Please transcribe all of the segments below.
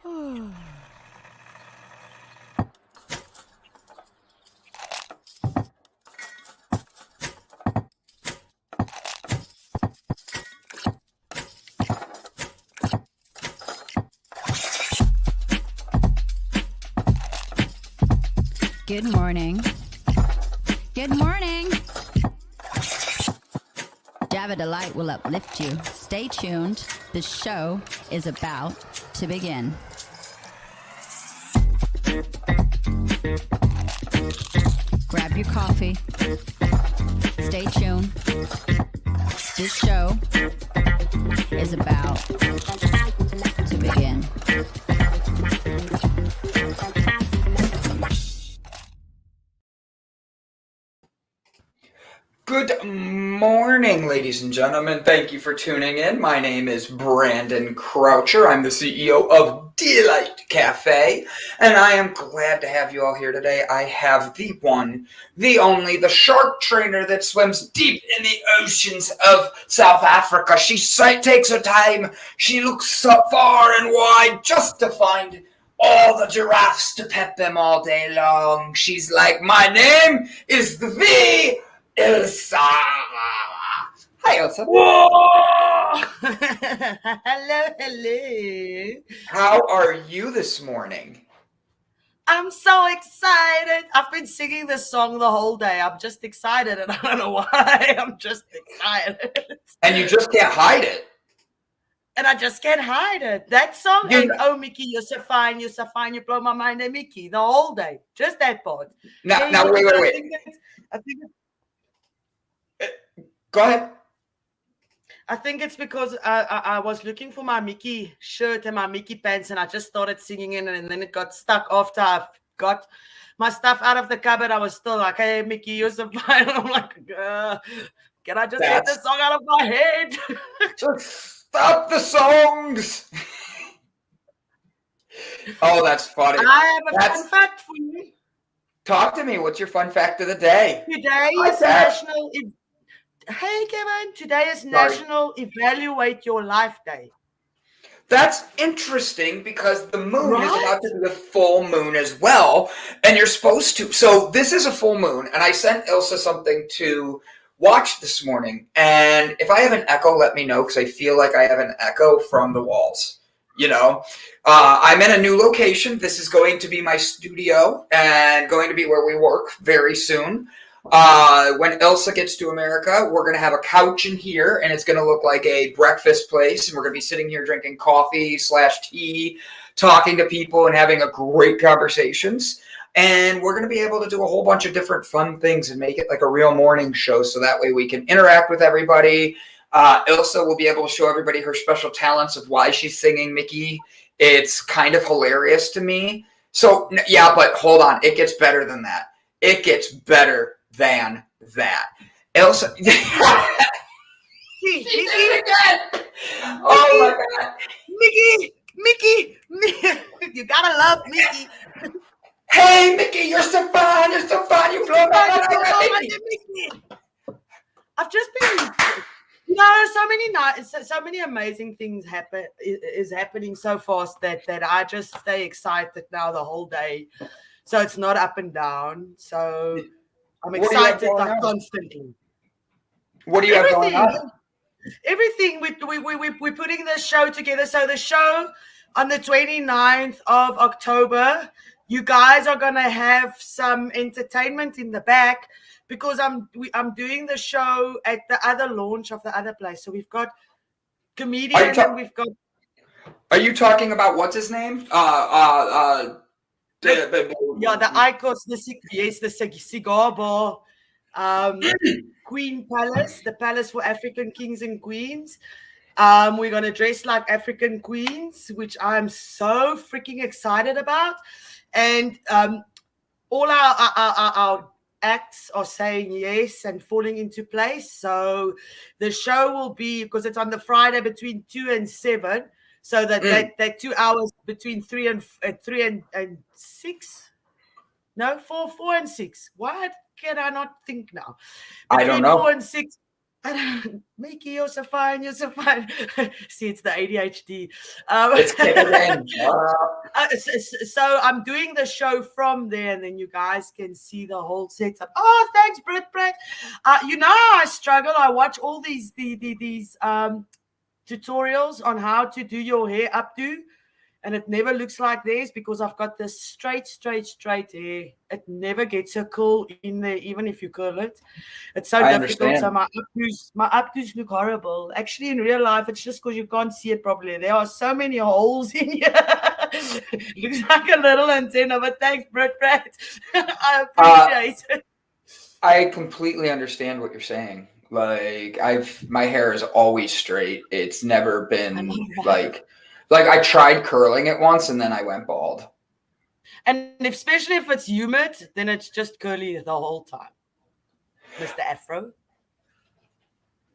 Good morning. Good morning. Java Delight will uplift you. Stay tuned. The show is about to begin. Grab your coffee. Stay tuned. This show is about to begin. Good morning, ladies and gentlemen. Thank you for tuning in. My name is Brandon Croucher. I'm the CEO of Delight Cafe, and I am glad to have you all here today. I have the one, the only, the shark trainer that swims deep in the oceans of South Africa. She takes her time. She looks so far and wide just to find all the giraffes to pet them all day long. She's like, my name is the Ilse. Hi, Ilse. Whoa! Hello. How are you this morning? I'm so excited. I've been singing this song the whole day. I'm just excited, and I don't know why. I'm just excited. And you just can't hide it. And I just can't hide it. That song and oh, Mickey, you're so fine, you blow my mind, and Mickey, the whole day. Just that part. Now, wait. I think Go ahead. I think it's because I was looking for my Mickey shirt and my Mickey pants, and I just started singing it, and then it got stuck after I got my stuff out of the cupboard. I was still like, hey, Mickey, you're so fine. I'm like, can I just get this song out of my head? Just stop the songs. Oh, that's funny. I have a fun fact for you. Talk to me. What's your fun fact of the day? Today is National... Hey, Kevin, today is National Evaluate Your Life Day. That's interesting because the moon is about to be a full moon as well, and you're supposed to. So this is a full moon, and I sent Ilse something to watch this morning, and if I have an echo, let me know, because I feel like I have an echo from the walls. You know, I'm in a new location. This is going to be my studio and going to be where we work very soon. When Ilse gets to America, we're going to have a couch in here, and it's going to look like a breakfast place, and we're going to be sitting here drinking coffee/tea, talking to people and having a great conversations. And we're going to be able to do a whole bunch of different fun things and make it like a real morning show, so that way we can interact with everybody. Ilse will be able to show everybody her special talents of why she's singing Mickey. It's kind of hilarious to me. So, yeah, but hold on. It gets better than that. It gets better than that. Ilse. She did it again. Oh, my God. Mickey. You got to love Mickey. Hey, Mickey, you're so fine. You're so fine. You blow my mind. Mickey. I've just been... so many amazing things is happening so fast that I just stay excited now the whole day. So it's not up and down. So I'm excited like constantly. What do you have going on? Everything. We're putting this show together. So the show on the 29th of October, you guys are gonna have some entertainment in the back, because I'm doing the show at the other launch of the other place. So we've got comedians and we've got... Are you talking about what's his name? The Icos, the cigar bar, Queen Palace, the palace for African kings and queens. We're gonna dress like African queens, which I'm so freaking excited about. And all our acts are saying yes and falling into place. So the show will be, because it's on the Friday between 2 and 7, so that 2 hours between 3 and 6. No, 4 and 6. Why can I not think now? I don't know. 4 and 6. Mickey, you're so fine. You're so fine. See, it's the ADHD. It's kicking in. So I'm doing the show from there, and then you guys can see the whole setup. Oh, thanks, Brett. You know how I struggle. I watch all these tutorials on how to do your hair updo, and it never looks like theirs because I've got this straight hair. It never gets a curl in there, even if you curl it. It's so difficult. Understand. So my updos look horrible. Actually, in real life, it's just because you can't see it properly. There are so many holes in here. Looks like a little antenna, but thanks, Brett. I appreciate it. I completely understand what you're saying. Like my hair is always straight. It's never been like I tried curling it once and then I went bald. And especially if it's humid, then it's just curly the whole time. Mr. Afro.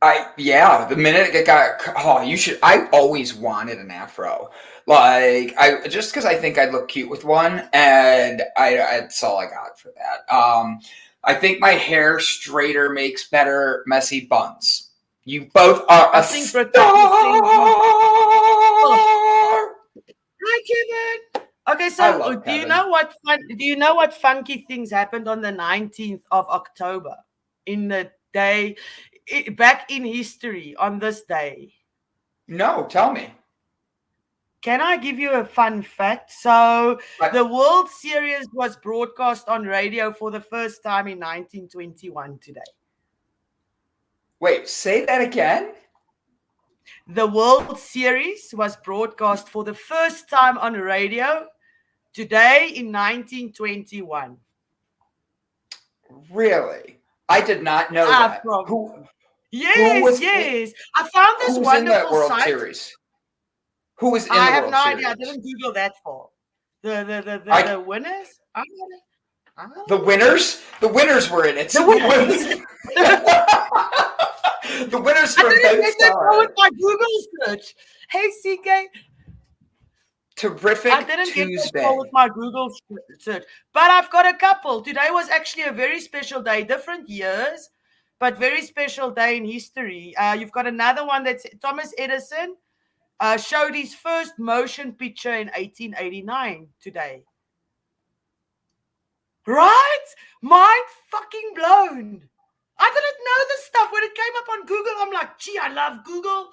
The minute it got, I always wanted an afro. Like just because I think I'd look cute with one, and that's all I got for that. I think my hair straighter makes better messy buns. You both are a star. Hi, Kevin. Okay, so do you know what funky things happened on the 19th of October in the day back in history on this day? No, tell me. Can I give you a fun fact? So the World Series was broadcast on radio for the first time in 1921 today. Wait, say that again? The World Series was broadcast for the first time on radio today in 1921. Really? I did not know that. Yes. I found this wonderful in that World site. Series? Who was in the I have World no Series? idea. I didn't Google that far. The winners? The winners? The winners were in it. The winners. The winners from I didn't both get that far with sides. my Google search. Hey, CK. Terrific I didn't Tuesday. get that far with my Google search. But I've got a couple. Today was actually a very special day. Different years, but very special day in history. You've got another one that's Thomas Edison showed his first motion picture in 1889 today. Right? Mind fucking blown. I didn't know this stuff. When it came up on Google, I'm like, gee, I love Google.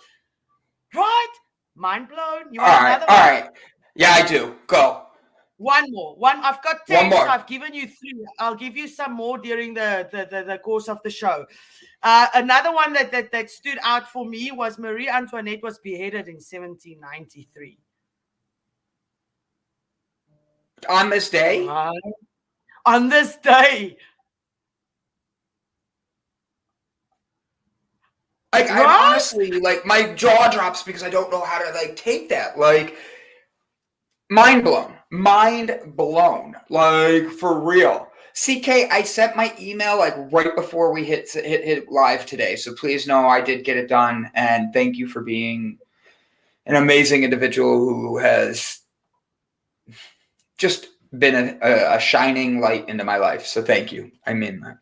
Right? Mind blown. You want another one? All right. Yeah, I do. Go. One more. I've got 10, One more. so I've given you 3. I'll give you some more during the course of the show. Another one that stood out for me was Marie Antoinette was beheaded in 1793. On this day? On this day. Like, right? I honestly, like, my jaw drops because I don't know how to, like, take that. Like, mind blown. Like, for real. CK, I sent my email, like, right before we hit live today. So please know I did get it done. And thank you for being an amazing individual who has just been a shining light into my life. So thank you. I mean that.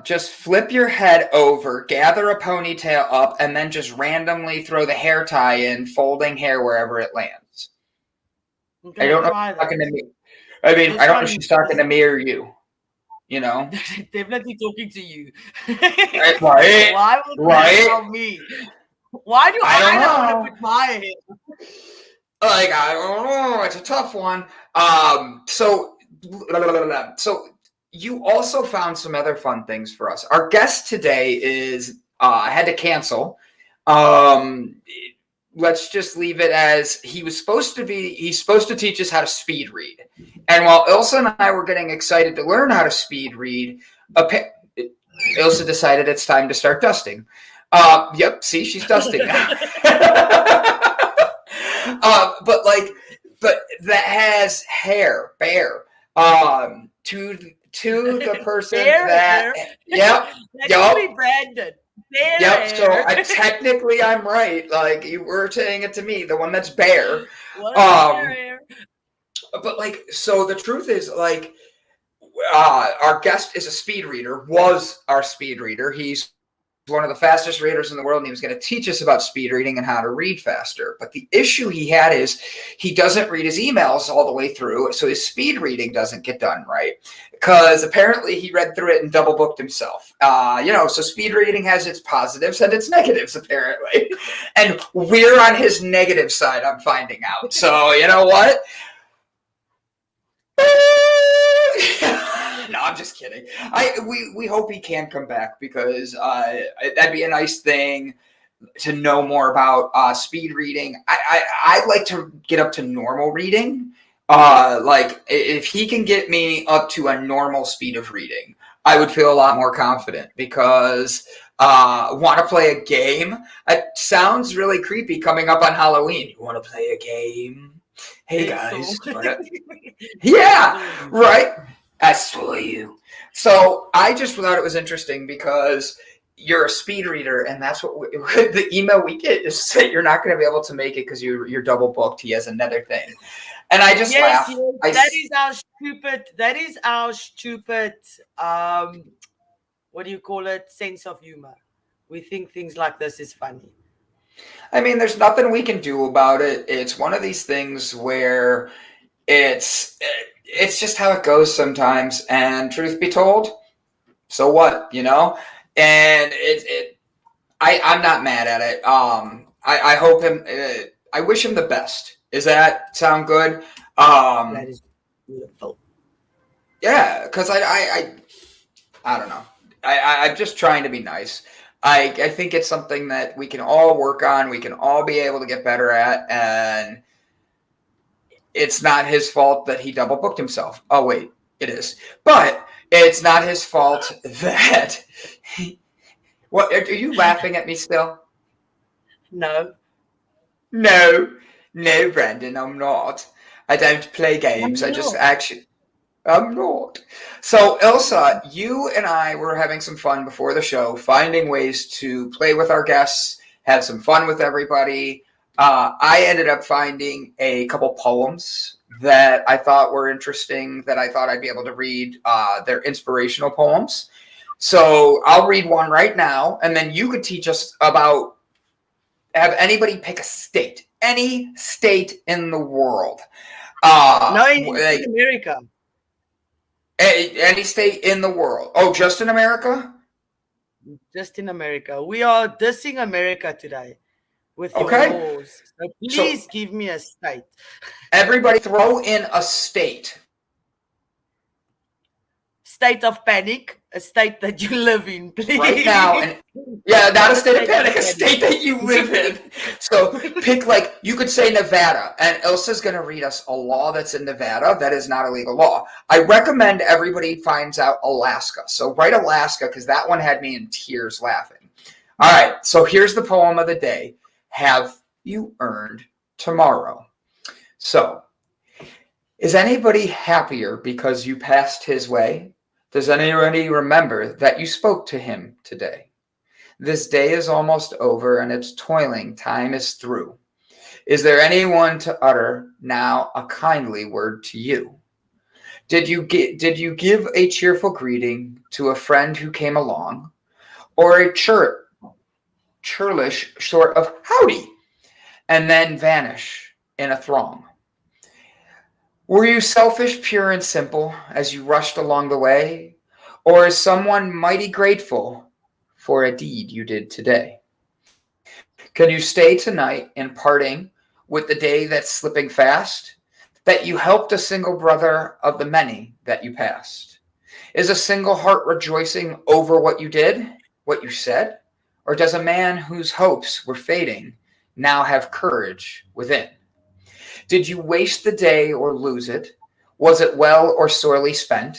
Just flip your head over, gather a ponytail up, and then just randomly throw the hair tie in, folding hair wherever it lands. I don't know if she's talking to me. I mean, I don't know if she's talking to me or you. You know? Definitely talking to you. Right? Why would you tell me? Why do I don't want to put my hair? Like, I don't know. It's a tough one. So you also found some other fun things for us. Our guest today is had to cancel. Let's just leave it as he's supposed to teach us how to speed read. And while Ilse and I were getting excited to learn how to speed read, Ilse decided it's time to start dusting. Yep, see, she's dusting now. But that has hair, bear. To the person bear. Yep. Be branded. Yep. So technically, I'm right. Like you were saying it to me, the one that's bare. But like, so the truth is, like, our guest is a speed reader, was our speed reader. He's one of the fastest readers in the world, and he was going to teach us about speed reading and how to read faster. But the issue he had is he doesn't read his emails all the way through, so his speed reading doesn't get done right, because apparently he read through it and double booked himself. So speed reading has its positives and its negatives, apparently. And we're on his negative side, I'm finding out. So you know what? No, I'm just kidding. We hope he can come back, because that'd be a nice thing to know more about speed reading. I'd like to get up to normal reading. Like if he can get me up to a normal speed of reading, I would feel a lot more confident, because want to play a game? It sounds really creepy coming up on Halloween. You want to play a game? Hey guys. Yeah, right. I saw you. So I just thought it was interesting, because you're a speed reader, and that's what the email we get is that you're not going to be able to make it because you're double booked. He has another thing, and I just laugh. That is our stupid. What do you call it? Sense of humor. We think things like this is funny. I mean, there's nothing we can do about it. It's one of these things where it's just how it goes sometimes. And truth be told, so what, And I'm not mad at it. I hope him. I wish him the best. Does that sound good? That is beautiful. Yeah, because I don't know. I'm just trying to be nice. I think it's something that we can all work on. We can all be able to get better at, and it's not his fault that he double booked himself. Oh wait, it is. But it's not his fault that what are you laughing at me still? No, Brandon, I'm not. I don't play games. I'm not. So, Ilse, you and I were having some fun before the show, finding ways to play with our guests, have some fun with everybody. I ended up finding a couple poems that I thought were interesting, that I thought I'd be able to read. They're inspirational poems. So I'll read one right now, and then you could teach us about, have anybody pick a state, any state in the world. No, in America. Any state in the world. Oh, just in America? Just in America. We are dissing America today with your laws. So please give me a state. Everybody throw in a state. State of panic. A state that you live in, please. Right now. Not a state of panic, a state that you live in. So pick, like, you could say Nevada, and Ilse's going to read us a law that's in Nevada that is not a legal law. I recommend everybody finds out Alaska. So write Alaska, because that one had me in tears laughing. All right, so here's the poem of the day. Have you earned tomorrow? So, is anybody happier because you passed his way? Does anybody remember that you spoke to him today? This day is almost over, and its toiling time is through. Is there anyone to utter now a kindly word to you? Did you give a cheerful greeting to a friend who came along, or a churlish sort of howdy, and then vanish in a throng? Were you selfish, pure, and simple as you rushed along the way? Or is someone mighty grateful for a deed you did today? Can you stay tonight in parting with the day that's slipping fast? That you helped a single brother of the many that you passed? Is a single heart rejoicing over what you did, what you said? Or does a man whose hopes were fading now have courage within? Did you waste the day or lose it? Was it well or sorely spent?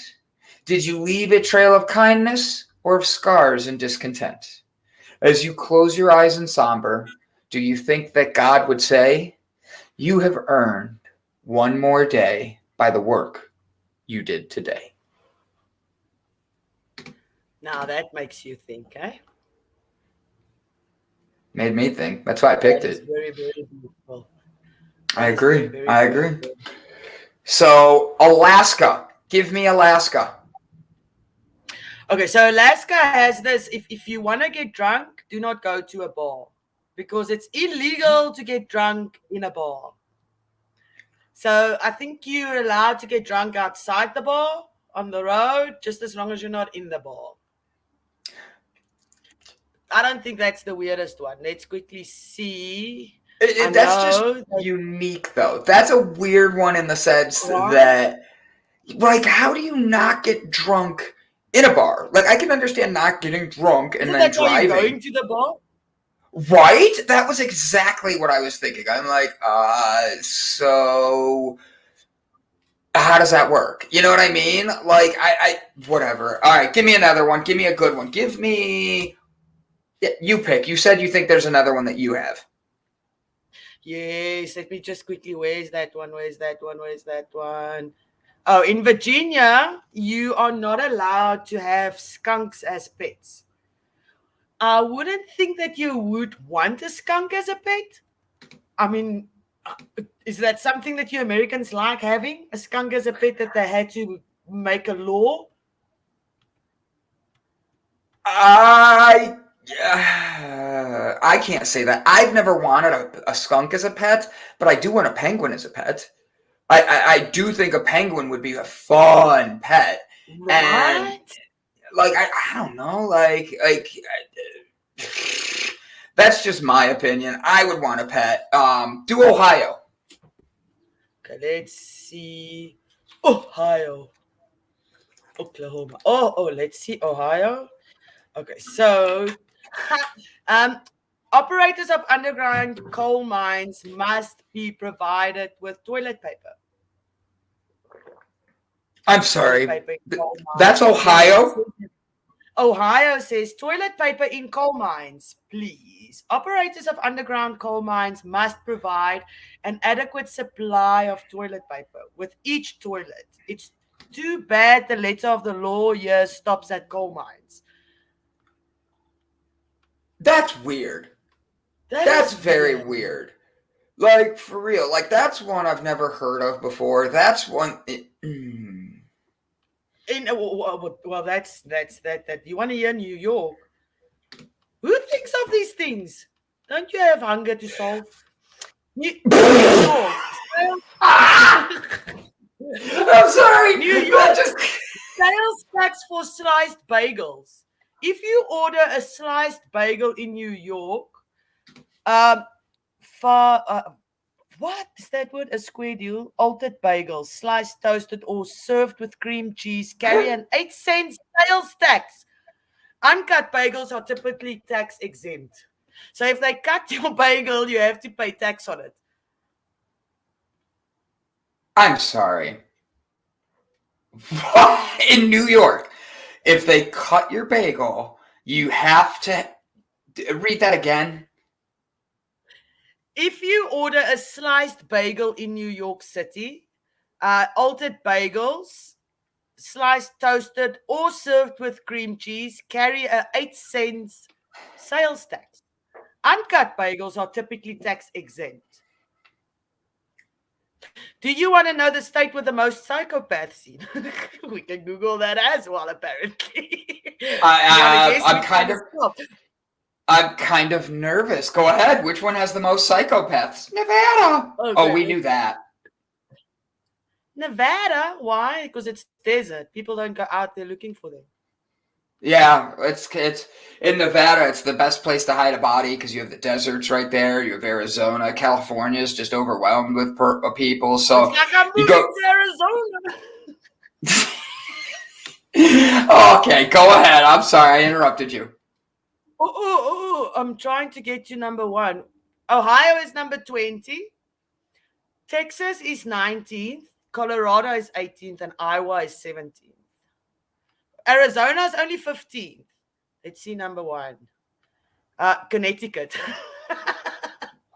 Did you leave a trail of kindness or of scars and discontent? As you close your eyes in somber, do you think that God would say, you have earned one more day by the work you did today? Now that makes you think, eh? Made me think. That's why I picked it. Very, very beautiful. I agree. So, Alaska. Give me Alaska. Okay, so Alaska has this. If you want to get drunk, do not go to a bar because it's illegal to get drunk in a bar. So I think you're allowed to get drunk outside the bar, on the road, just as long as you're not in the bar. I don't think that's the weirdest one. Let's quickly see. That's just unique, though. That's a weird one in the sense that, like, how do you not get drunk in a bar? Like, I can understand not getting drunk and then driving. Why you're going to the bar? Right? That was exactly what I was thinking. I'm like, so how does that work? You know what I mean? Like, I whatever. All right, give me another one. Give me a good one. Give me, you pick. You said you think there's another one that you have. Yes, let me just quickly, where's that one? Where's that one? Where's that one? Oh, in Virginia, you are not allowed to have skunks as pets. I wouldn't think that you would want a skunk as a pet. I mean, is that something that you Americans like, having a skunk as a pet, that they had to make a law? I can't say that. I've never wanted a skunk as a pet, but I do want a penguin as a pet. I do think a penguin would be a fun pet. What? And like I don't know, like that's just my opinion. I would want a pet. Do Ohio. Okay, let's see. Ohio. Oklahoma. Oh, let's see. Ohio. Okay, so operators of underground coal mines must be provided with toilet paper. I'm sorry. That's Ohio? Ohio says toilet paper in coal mines, please. Operators of underground coal mines must provide an adequate supply of toilet paper with each toilet. It's too bad the letter of the law here stops at coal mines. That's weird. That's very weird. Like, for real. Like, that's one I've never heard of before. That's one. Well, that's that. You want to hear New York? Who thinks of these things? Don't you have hunger to solve? New York. I'm sorry. New York. Sales tax for sliced bagels. If you order a sliced bagel in New York, what is that word? A square deal. Altered bagels, sliced, toasted, or served with cream cheese, carry an 8-cent sales tax. Uncut bagels are typically tax exempt. So if they cut your bagel, you have to pay tax on it. I'm sorry. In New York, if they cut your bagel, you have to read that again. If you order a sliced bagel in New York City, altered bagels, sliced, toasted, or served with cream cheese, carry a 8-cent sales tax. Uncut bagels are typically tax exempt. Do you want to know the state with the most psychopaths in? We can Google that as well, apparently. I'm kind of nervous. Go ahead. Which one has the most psychopaths? Nevada. Okay. Oh, we knew that. Nevada? Why? Because it's desert. People don't go out there looking for them. Yeah, it's in Nevada. It's the best place to hide a body because you have the deserts right there. You have Arizona. California is just overwhelmed with people. So it's like I'm moving to Arizona. Okay, go ahead. I'm sorry, I interrupted you. I'm trying to get to number 1. Ohio is number 20. Texas is 19th. Colorado is 18th, and Iowa is 17th. Arizona is only 15th. Let's see number 1. Connecticut.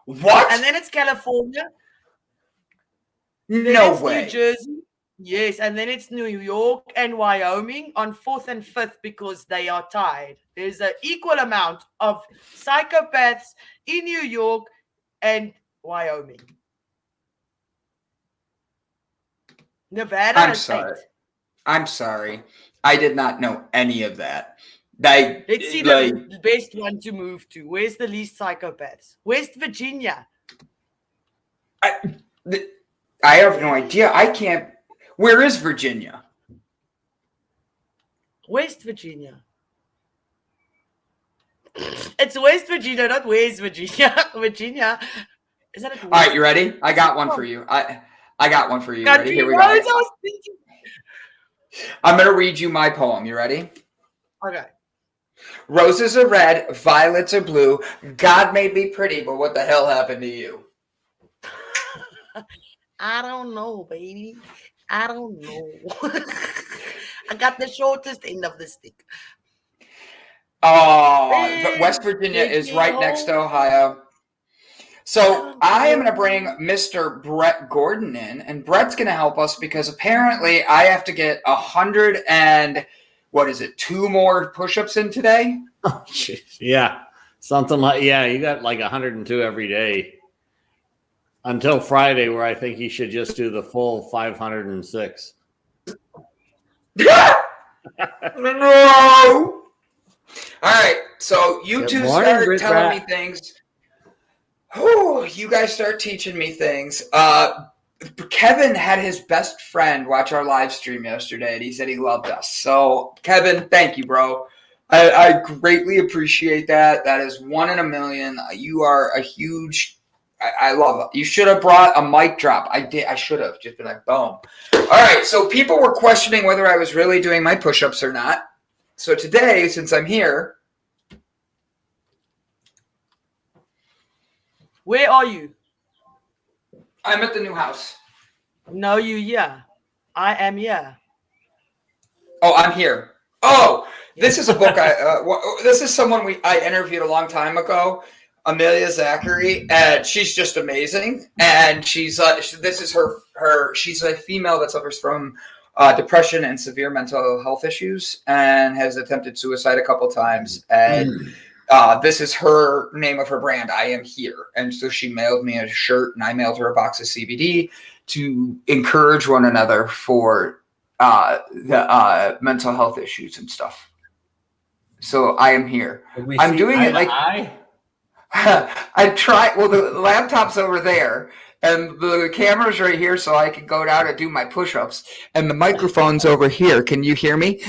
What? And then it's California. No way. New Jersey. Yes, and then it's New York and Wyoming on 4th and 5th because they are tied. There's an equal amount of psychopaths in New York and Wyoming. Nevada I'm is sorry. 8. I'm sorry. I did not know any of that. Let's see the best one to move to. Where's the least psychopaths? West Virginia. I have no idea. I can't. Where is Virginia? West Virginia. It's West Virginia, not West Virginia. Virginia. Is that all right, you ready? I got one for you. I got one for you. Ready? Here we go. I'm going to read you my poem. You ready? Okay. Roses are red, violets are blue. God made me pretty, but what the hell happened to you? I don't know, baby. I don't know. I got the shortest end of the stick. Oh, but West Virginia is right next to Ohio. So I am going to bring Mr. Brett Gordon in, and Brett's going to help us because apparently I have to get 2 more push-ups in today? Oh, jeez. Yeah, something like, you got like 102 every day until Friday, where I think you should just do the full 506. No! All right, so you two start telling me things. Oh, you guys start teaching me things. Kevin had his best friend watch our live stream yesterday, and he said he loved us. So, Kevin, thank you, bro. I greatly appreciate that. That is 1 in a million. You are a huge. I love it. You should have brought a mic drop. I did. I should have just been like, boom. All right. So people were questioning whether I was really doing my push-ups or not. So today, since I'm here. Where are you? I'm at the new house. No, you here. I am here. Oh, I'm here. Oh, this is a book. This is someone I interviewed a long time ago, Amelia Zachary, and she's just amazing. And she's this is her. She's a female that suffers from depression and severe mental health issues, and has attempted suicide a couple times. And this is her name of her brand. I am here. And so she mailed me a shirt, and I mailed her a box of CBD to encourage one another for the mental health issues and stuff. So I am here. I'm doing it like I try. Well, the laptop's over there, and the camera's right here, so I can go down and do my push-ups. And the microphone's over here. Can you hear me?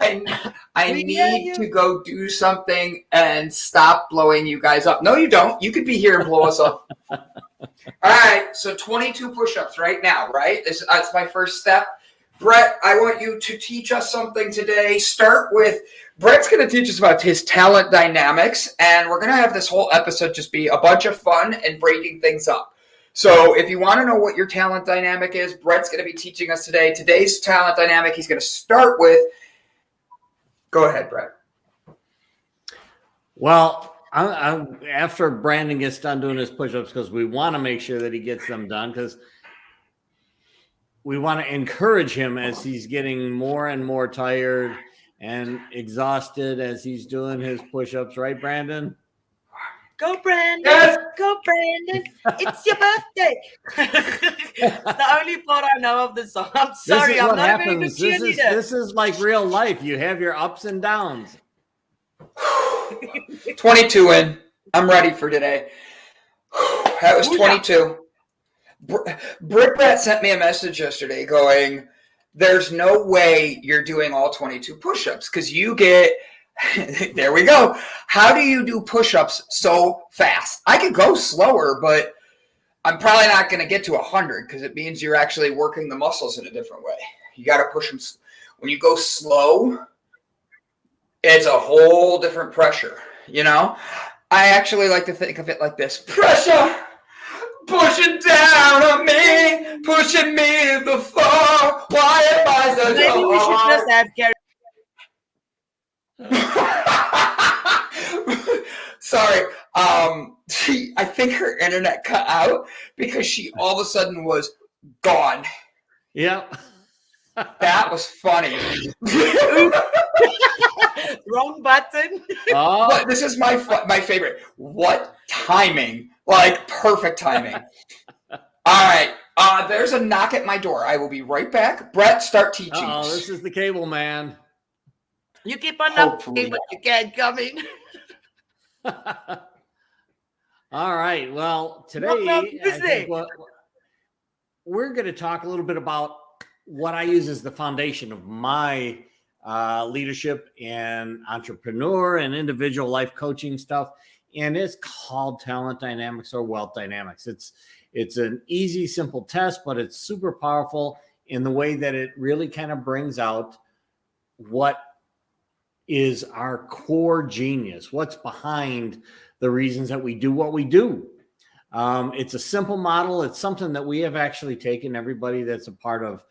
I need to go do something and stop blowing you guys up. No, you don't. You could be here and blow us up. All right, so 22 push-ups right now, right? That's my first step. Brett, I want you to teach us something today. Start with, Brett's going to teach us about his talent dynamics, and we're going to have this whole episode just be a bunch of fun and breaking things up. So if you want to know what your talent dynamic is, Brett's going to be teaching us today. Today's talent dynamic he's going to start with. Go ahead, Brett. Well, I'm after Brandon gets done doing his push-ups, because we want to make sure that he gets them done, because we want to encourage him as he's getting more and more tired and exhausted as he's doing his push-ups. Right, Brandon? Go, Brandon. Yes. Go, Brandon. It's your birthday. It's the only part I know of the song. I'm sorry. I'm not a very good cheerleader. This is like real life. You have your ups and downs. 22 in. I'm ready for today. That was 22. Britt Brett sent me a message yesterday going, there's no way you're doing all 22 push-ups because you get, there we go. How do you do push-ups so fast? I could go slower, but I'm probably not going to get to 100 because it means you're actually working the muscles in a different way. You got to push them. When you go slow, it's a whole different pressure, you know? I actually like to think of it like this. Pressure pushing down on me, pushing me to the floor. Why am I so Maybe we should just have Gary. Sorry. I think her internet cut out because she all of a sudden was gone. Yep. That was funny. Wrong button. Oh. But this is my favorite. What timing? Like perfect timing. All right. There's a knock at my door. I will be right back. Brett, start teaching. Oh, this is the cable man. You keep on Hopefully knocking, but you can't come in. All right. Well, today I think we're going to talk a little bit about what I use as the foundation of my leadership and entrepreneur and individual life coaching stuff. And it's called talent dynamics or wealth dynamics. It's an easy, simple test, but it's super powerful in the way that it really kind of brings out what is our core genius, what's behind the reasons that we do what we do. It's a simple model. It's something that we have actually taken. Everybody that's a part of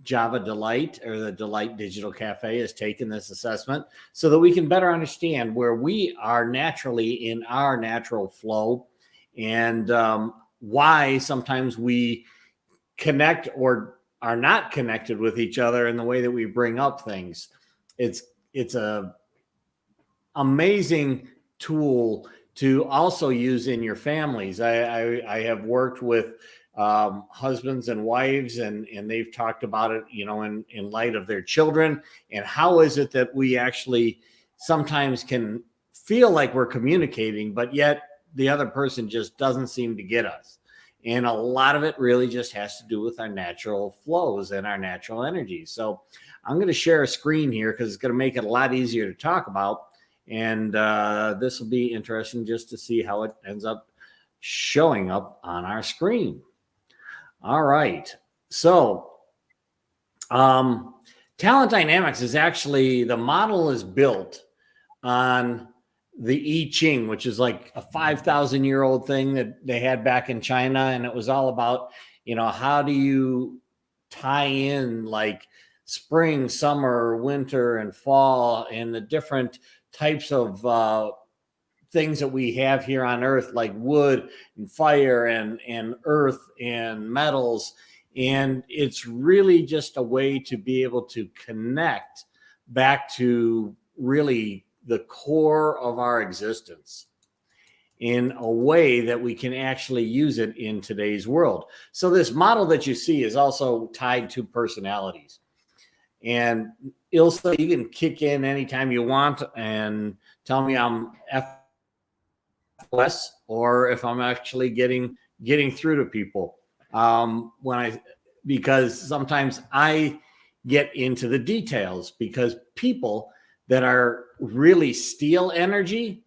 Java Delight or the Delight Digital Cafe has taken this assessment so that we can better understand where we are naturally in our natural flow and why sometimes we connect or are not connected with each other in the way that we bring up things. It's a amazing tool to also use in your families. I have worked with husbands and wives, and they've talked about it, in light of their children. And how is it that we actually sometimes can feel like we're communicating, but yet the other person just doesn't seem to get us? And a lot of it really just has to do with our natural flows and our natural energy. So I'm going to share a screen here because it's going to make it a lot easier to talk about. And this will be interesting just to see how it ends up showing up on our screen. All right. So talent dynamics is actually, the model is built on the I Ching, which is like a 5,000-year-old thing that they had back in China. And it was all about, how do you tie in like spring, summer, winter, and fall, and the different types of things that we have here on Earth, like wood and fire and earth and metals. And it's really just a way to be able to connect back to really the core of our existence in a way that we can actually use it in today's world. So this model that you see is also tied to personalities. And Ilse, you can kick in anytime you want and tell me I'm FOS or if I'm actually getting through to people. Because sometimes I get into the details, because people that are really steel energy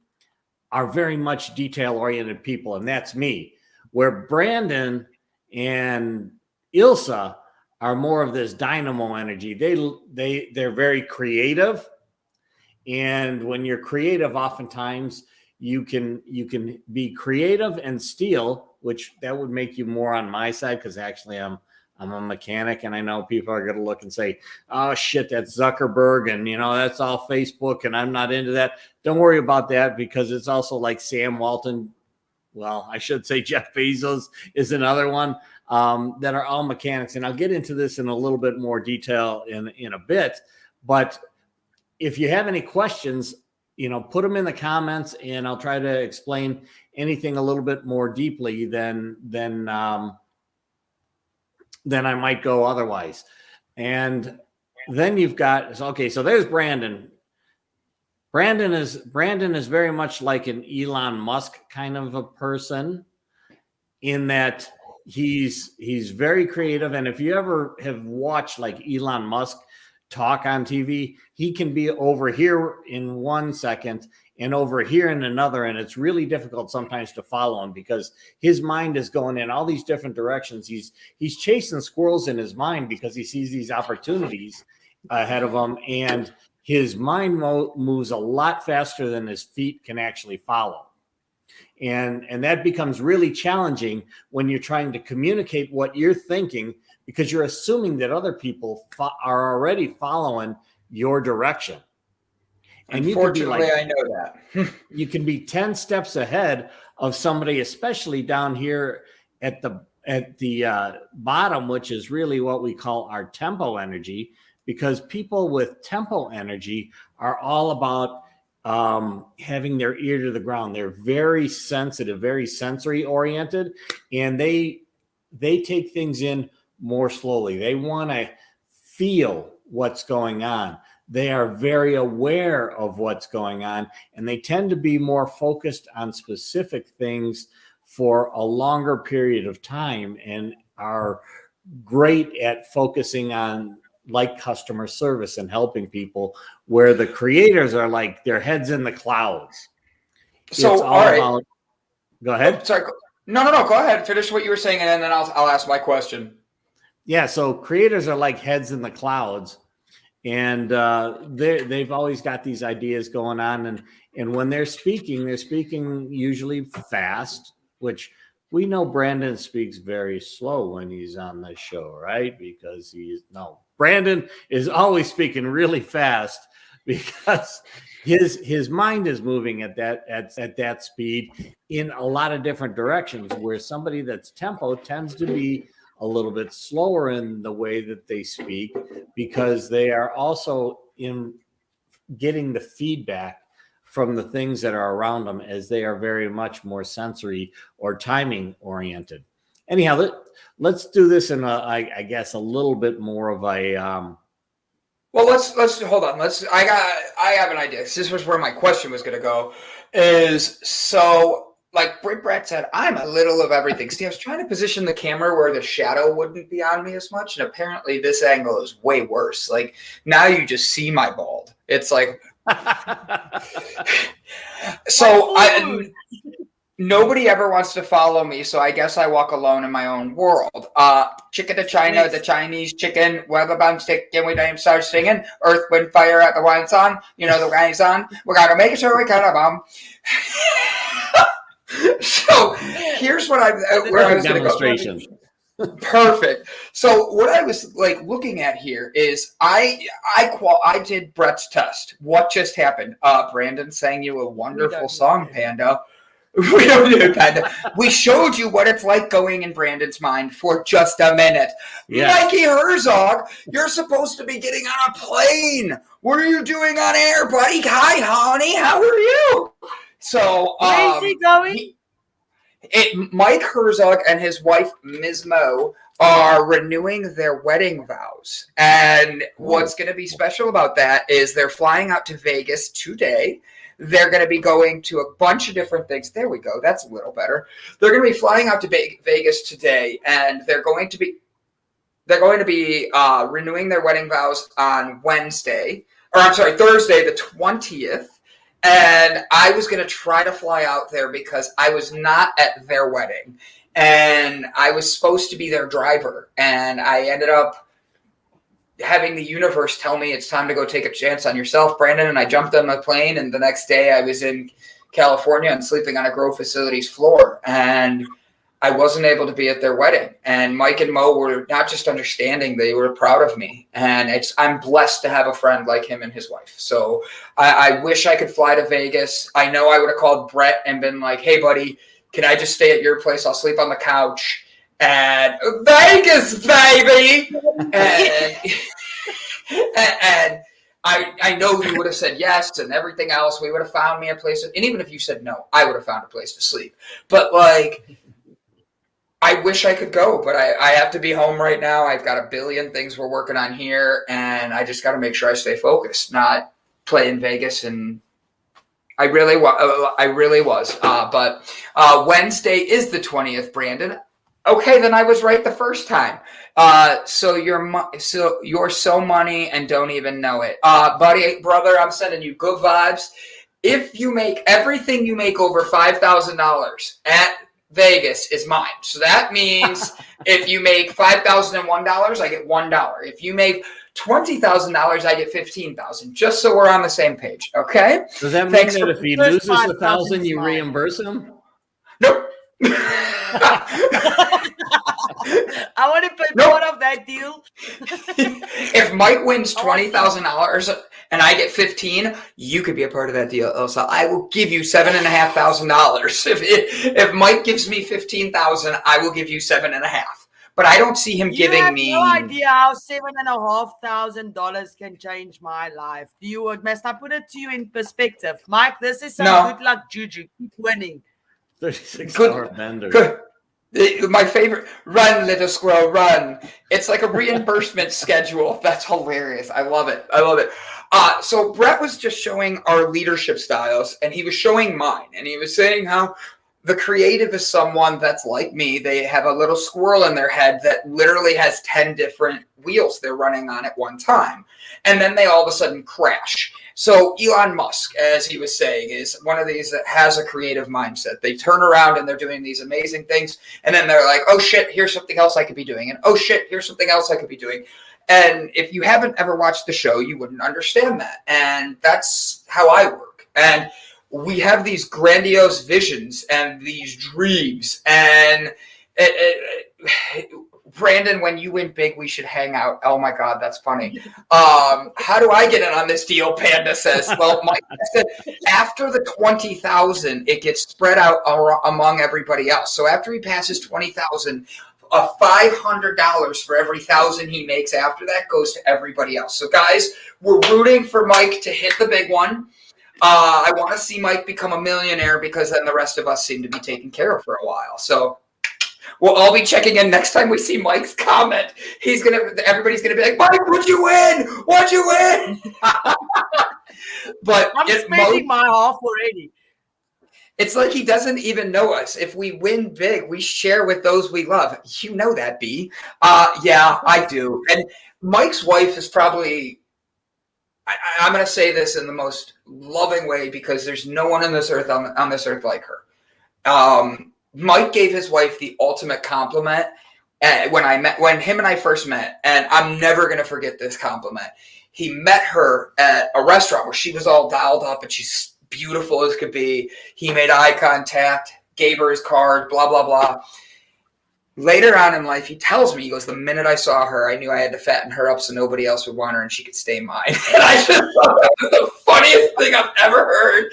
are very much detail-oriented people, and that's me. Where Brandon and Ilse are more of this dynamo energy. They're very creative, and when you're creative, oftentimes you can be creative and steel, which that would make you more on my side, because actually I'm a mechanic, and I know people are going to look and say, oh shit, that's Zuckerberg, and that's all Facebook, and I'm not into that. Don't worry about that, because it's also like Sam Walton. Well, I should say Jeff Bezos is another one, that are all mechanics. And I'll get into this in a little bit more detail in a bit. But if you have any questions, put them in the comments, and I'll try to explain anything a little bit more deeply than I might go otherwise. And then you've got, okay, so there's Brandon. Brandon is very much like an Elon Musk kind of a person, in that he's very creative. And if you ever have watched like Elon Musk talk on TV, he can be over here in 1 second and over here in another. And it's really difficult sometimes to follow him, because his mind is going in all these different directions. He's chasing squirrels in his mind because he sees these opportunities ahead of him. And his mind moves a lot faster than his feet can actually follow. And that becomes really challenging when you're trying to communicate what you're thinking, because you're assuming that other people are already following your direction. And unfortunately, I know that. You can be 10 steps ahead of somebody, especially down here at the bottom, which is really what we call our tempo energy, because people with tempo energy are all about having their ear to the ground. They're very sensitive, very sensory oriented, and they they take things in more slowly. They want to feel what's going on. They are very aware of what's going on, and they tend to be more focused on specific things for a longer period of time, and are great at focusing on like customer service and helping people, where the creators are like their heads in the clouds. So, it's all all right. about, go ahead. Sorry. No. Go ahead. Finish what you were saying, and then I'll ask my question. Yeah. So creators are like heads in the clouds, and they've always got these ideas going on. And when they're speaking usually fast, which we know Brandon speaks very slow when he's on the show, right? Because Brandon is always speaking really fast because his mind is moving at that speed in a lot of different directions, where somebody that's tempo tends to be a little bit slower in the way that they speak, because they are also in getting the feedback from the things that are around them, as they are very much more sensory or timing oriented. Anyhow, let's do this in I guess a little bit more of a well, let's hold on. I have an idea. This was where my question was going to go. Is so, like Brett said, I'm a little of everything. See, I was trying to position the camera where the shadow wouldn't be on me as much, and apparently this angle is way worse. Like, now you just see my bald. It's like, so nobody ever wants to follow me, so I guess I walk alone in my own world. Chicken to China, the Chinese chicken, Weatherbound chicken, we don't start singing. Earth, wind, fire at the wine's on. You know the wine's on. We're gonna make sure we cut a bomb. So here's what where I was going to go. Perfect. So what I was like looking at here is I did Brett's test. What just happened? Brandon sang you a wonderful song, Panda. We don't do it, Panda. We showed you what it's like going in Brandon's mind for just a minute. Yes. Mikey Herzog, you're supposed to be getting on a plane. What are you doing on air, buddy? Hi, honey. How are you? So, where is he going? Mike Herzog and his wife, Ms. Mo, are renewing their wedding vows. And what's going to be special about that is they're flying out to Vegas today. They're going to be going to a bunch of different things. There we go. That's a little better. They're going to be flying out to Vegas today, and they're going to be renewing their wedding vows on Thursday, the 20th. And I was going to try to fly out there because I was not at their wedding, and I was supposed to be their driver. And I ended up having the universe tell me it's time to go take a chance on yourself, Brandon. And I jumped on my plane, and the next day I was in California and sleeping on a Grove Facilities floor. And I wasn't able to be at their wedding. And Mike and Mo were not just understanding, they were proud of me. And I'm blessed to have a friend like him and his wife. So I wish I could fly to Vegas. I know I would have called Brett and been like, hey, buddy, can I just stay at your place? I'll sleep on the couch. And Vegas, baby! And I know you would have said yes and everything else. We would have found me a place. And even if you said no, I would have found a place to sleep. But like, I wish I could go, but I have to be home right now. I've got a billion things we're working on here, and I just got to make sure I stay focused, not play in Vegas. And I really was. But Wednesday is the 20th, Brandon. Okay, then I was right the first time. So you're so money and don't even know it. Brother, I'm sending you good vibes. If you make everything you make over $5,000 at Vegas is mine. So that means if you make $5,001, I get $1. If you make $20,000, I get $15,000. Just so we're on the same page, okay? Does that mean that if he loses $1,000, you reimburse him? Nope. I want to be part of that deal. If Mike wins $20,000 and I get 15, you could be a part of that deal, Ilse. I will give you $7,500. If Mike gives me $15,000, I will give you $7,500. But I don't see him giving me. No idea how $7,500 can change my life. Must I put it to you in perspective, Mike? This is some good luck juju. Keep winning. 36-hour bender. My favorite, run, little squirrel, run. It's like a reimbursement schedule. That's hilarious. I love it. So Brett was just showing our leadership styles, and he was showing mine. And he was saying how the creative is someone that's like me. They have a little squirrel in their head that literally has 10 different wheels they're running on at one time. And then they all of a sudden crash. So Elon Musk, as he was saying, is one of these that has a creative mindset. They turn around and they're doing these amazing things. And then they're like, oh, shit, here's something else I could be doing. And oh, shit, here's something else I could be doing. And if you haven't ever watched the show, you wouldn't understand that. And that's how I work. And we have these grandiose visions and these dreams. And Brandon, when you win big, we should hang out. Oh my God, that's funny. How do I get in on this deal? Panda says. Well, Mike said after the 20,000, it gets spread out among everybody else. So after he passes 20,000, $500 for every 1,000 he makes after that goes to everybody else. So guys, we're rooting for Mike to hit the big one. I want to see Mike become a millionaire because then the rest of us seem to be taken care of for a while. So we'll all be checking in next time we see Mike's comment. Everybody's gonna be like, Mike, what'd you win? What'd you win? But I'm spending my half already. It's like he doesn't even know us. If we win big, we share with those we love. You know that, B. Yeah, I do. And Mike's wife is probably, I'm going to say this in the most loving way because there's no one on this earth on this earth like her. Mike gave his wife the ultimate compliment when him and I first met, and I'm never going to forget this compliment. He met her at a restaurant where she was all dialed up and she's beautiful as could be. He made eye contact, gave her his card, blah, blah, blah. Later on in life, he tells me, he goes, the minute I saw her, I knew I had to fatten her up so nobody else would want her and she could stay mine. And I just thought that was the funniest thing I've ever heard.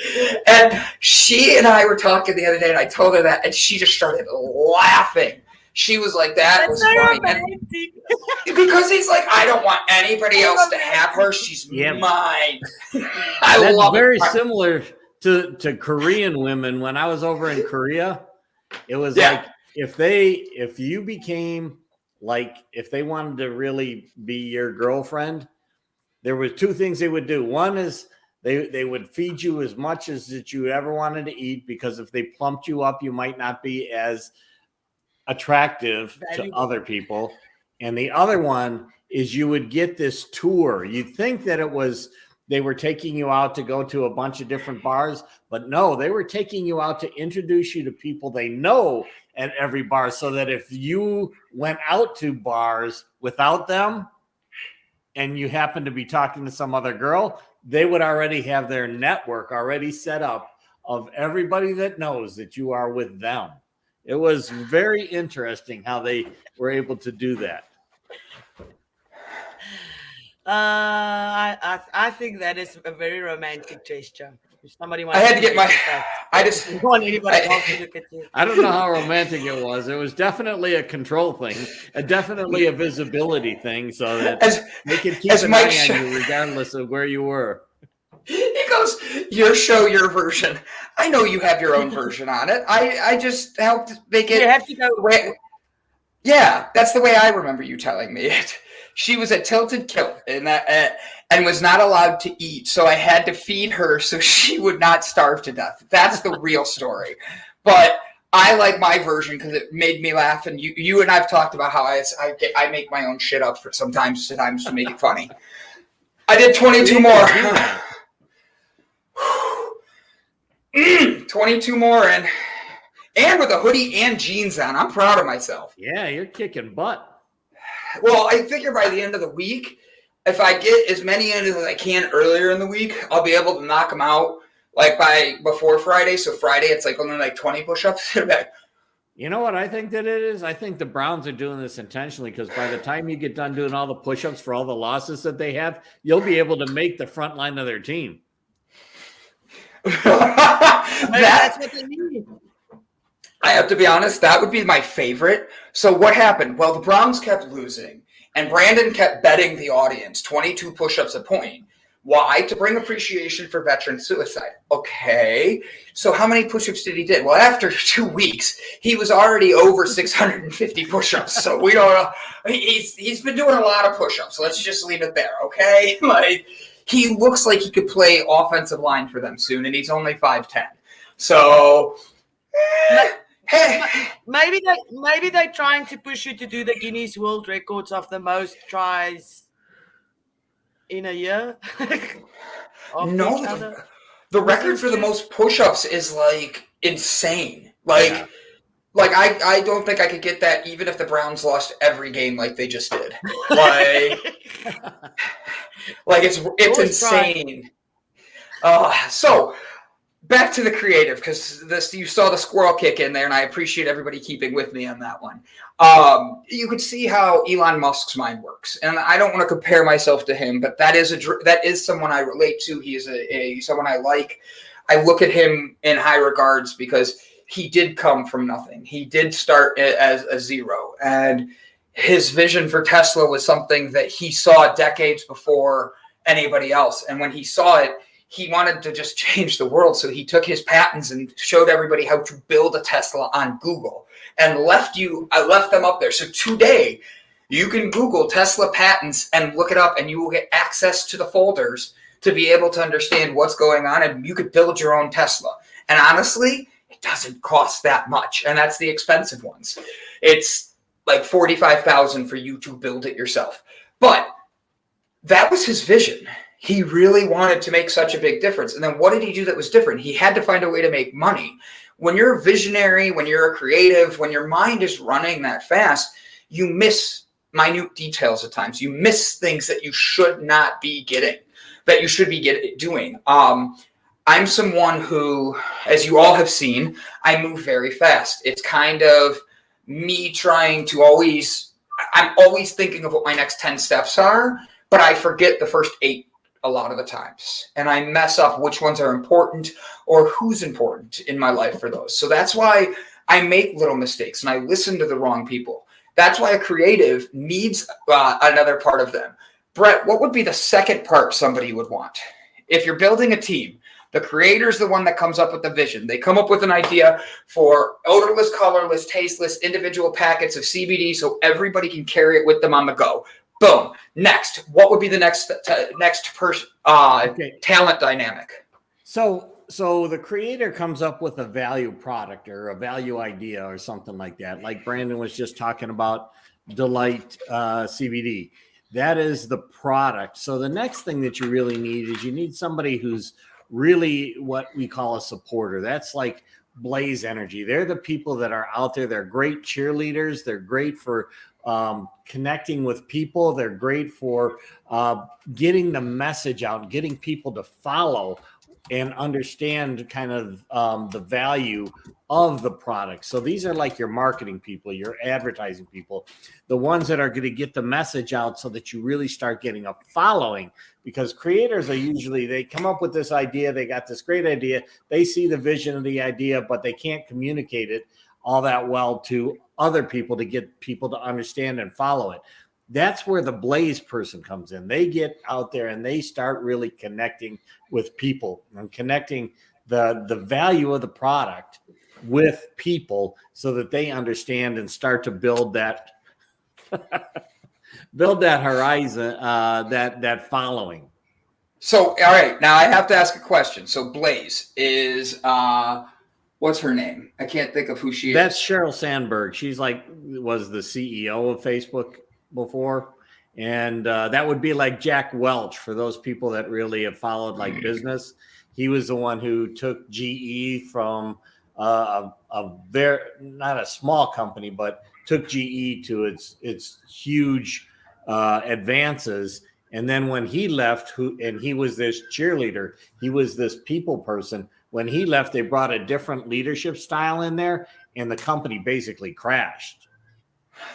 And she and I were talking the other day, and I told her that, and she just started laughing. She was like, that was funny. And because he's like, I don't want anybody else to have her. She's mine. That's love very similar to Korean women. When I was over in Korea, it was like, if you became like, if they wanted to really be your girlfriend, there were two things they would do. One is they would feed you as much as that you ever wanted to eat, because if they plumped you up, you might not be as attractive to other people. And the other one is you would get this tour. You'd think that they were taking you out to go to a bunch of different bars, but no, they were taking you out to introduce you to people they know at every bar, so that if you went out to bars without them and you happened to be talking to some other girl, they would already have their network already set up of everybody that knows that you are with them. It was very interesting how they were able to do that. I think that is a very romantic gesture. If somebody wants I had to get my. I just want anybody else to look at you. I don't know how romantic it was. It was definitely a control thing, definitely a visibility thing, so that they could keep an eye on you regardless of where you were. He goes, your show, your version. I know you have your own version on it. I just helped make it. You have to go. Yeah, that's the way I remember you telling me it. She was a tilted kilt and was not allowed to eat, so I had to feed her so she would not starve to death. That's the real story. But I like my version because it made me laugh, and you and I've talked about how I make my own shit up for sometimes to make it funny. I did 22 more. 22 more, and with a hoodie and jeans on. I'm proud of myself. Yeah, you're kicking butt. Well, I figure by the end of the week, if I get as many in as I can earlier in the week, I'll be able to knock them out like before Friday. So Friday, it's like only like 20 push-ups. You know what I think that it is? I think the Browns are doing this intentionally, because by the time you get done doing all the push-ups for all the losses that they have, you'll be able to make the front line of their team. That's what they need. I have to be honest, that would be my favorite. So what happened? Well, the Browns kept losing, and Brandon kept betting the audience 22 push-ups a point. Why? To bring appreciation for veteran suicide. Okay, so how many push-ups did he do? Well, after 2 weeks, he was already over 650 push-ups. So we don't know. He's been doing a lot of push-ups. Let's just leave it there, okay? Like, he looks like he could play offensive line for them soon, and he's only 5'10". So, hey. Maybe they're trying to push you to do the Guinness World Records of the most tries in a year. No, the record for the most push-ups is like insane. Like I don't think I could get that even if the Browns lost every game like they just did. Like it's insane. So back to the creative, because you saw the squirrel kick in there, and I appreciate everybody keeping with me on that one. You could see how Elon Musk's mind works, and I don't want to compare myself to him, but that is someone I relate to. He is someone I like. I look at him in high regards because he did come from nothing. He did start as a zero, and his vision for Tesla was something that he saw decades before anybody else. And when he saw it, he wanted to just change the world. So he took his patents and showed everybody how to build a Tesla on Google and I left them up there. So today you can Google Tesla patents and look it up, and you will get access to the folders to be able to understand what's going on. And you could build your own Tesla. And honestly, it doesn't cost that much. And that's the expensive ones. It's like $45,000 for you to build it yourself. But that was his vision. He really wanted to make such a big difference. And then what did he do that was different? He had to find a way to make money. When you're a visionary, when you're a creative, when your mind is running that fast, you miss minute details at times. You miss things that you should not be getting, that you should be doing. I'm someone who, as you all have seen, I move very fast. It's kind of me trying to I'm always thinking of what my next 10 steps are, but I forget the first 8 a lot of the times. And I mess up which ones are important or who's important in my life for those. So that's why I make little mistakes and I listen to the wrong people. That's why a creative needs another part of them. Brett, what would be the second part somebody would want? If you're building a team, the creator is the one that comes up with the vision. They come up with an idea for odorless, colorless, tasteless, individual packets of CBD so everybody can carry it with them on the go. Boom. Next, what would be the next person talent dynamic? So the creator comes up with a value product or a value idea or something like that. Like Brandon was just talking about Delight CBD. That is the product. So the next thing that you really need is you need somebody who's really what we call a supporter. That's like Blaze Energy. They're the people that are out there. They're great cheerleaders. They're great for connecting with people. They're great for getting the message out, getting people to follow and understand kind of the value of the product. So these are like your marketing people, your advertising people, the ones that are going to get the message out so that you really start getting a following, because creators are usually, they come up with this idea. They got this great idea. They see the vision of the idea, but they can't communicate it all that well to other people to get people to understand and follow it. That's where the Blaze person comes in. They get out there and they start really connecting with people and connecting the value of the product with people so that they understand and start to build that horizon, that following. So, all right, now I have to ask a question. So Blaze is what's her name? I can't think of who she is. That's Sheryl Sandberg. She's was the CEO of Facebook before. And that would be like Jack Welch for those people that really have followed like business. He was the one who took GE from a very, not a small company, but took GE to its huge advances. And then when he left, and he was this cheerleader, he was this people person. When he left, they brought a different leadership style in there, and the company basically crashed.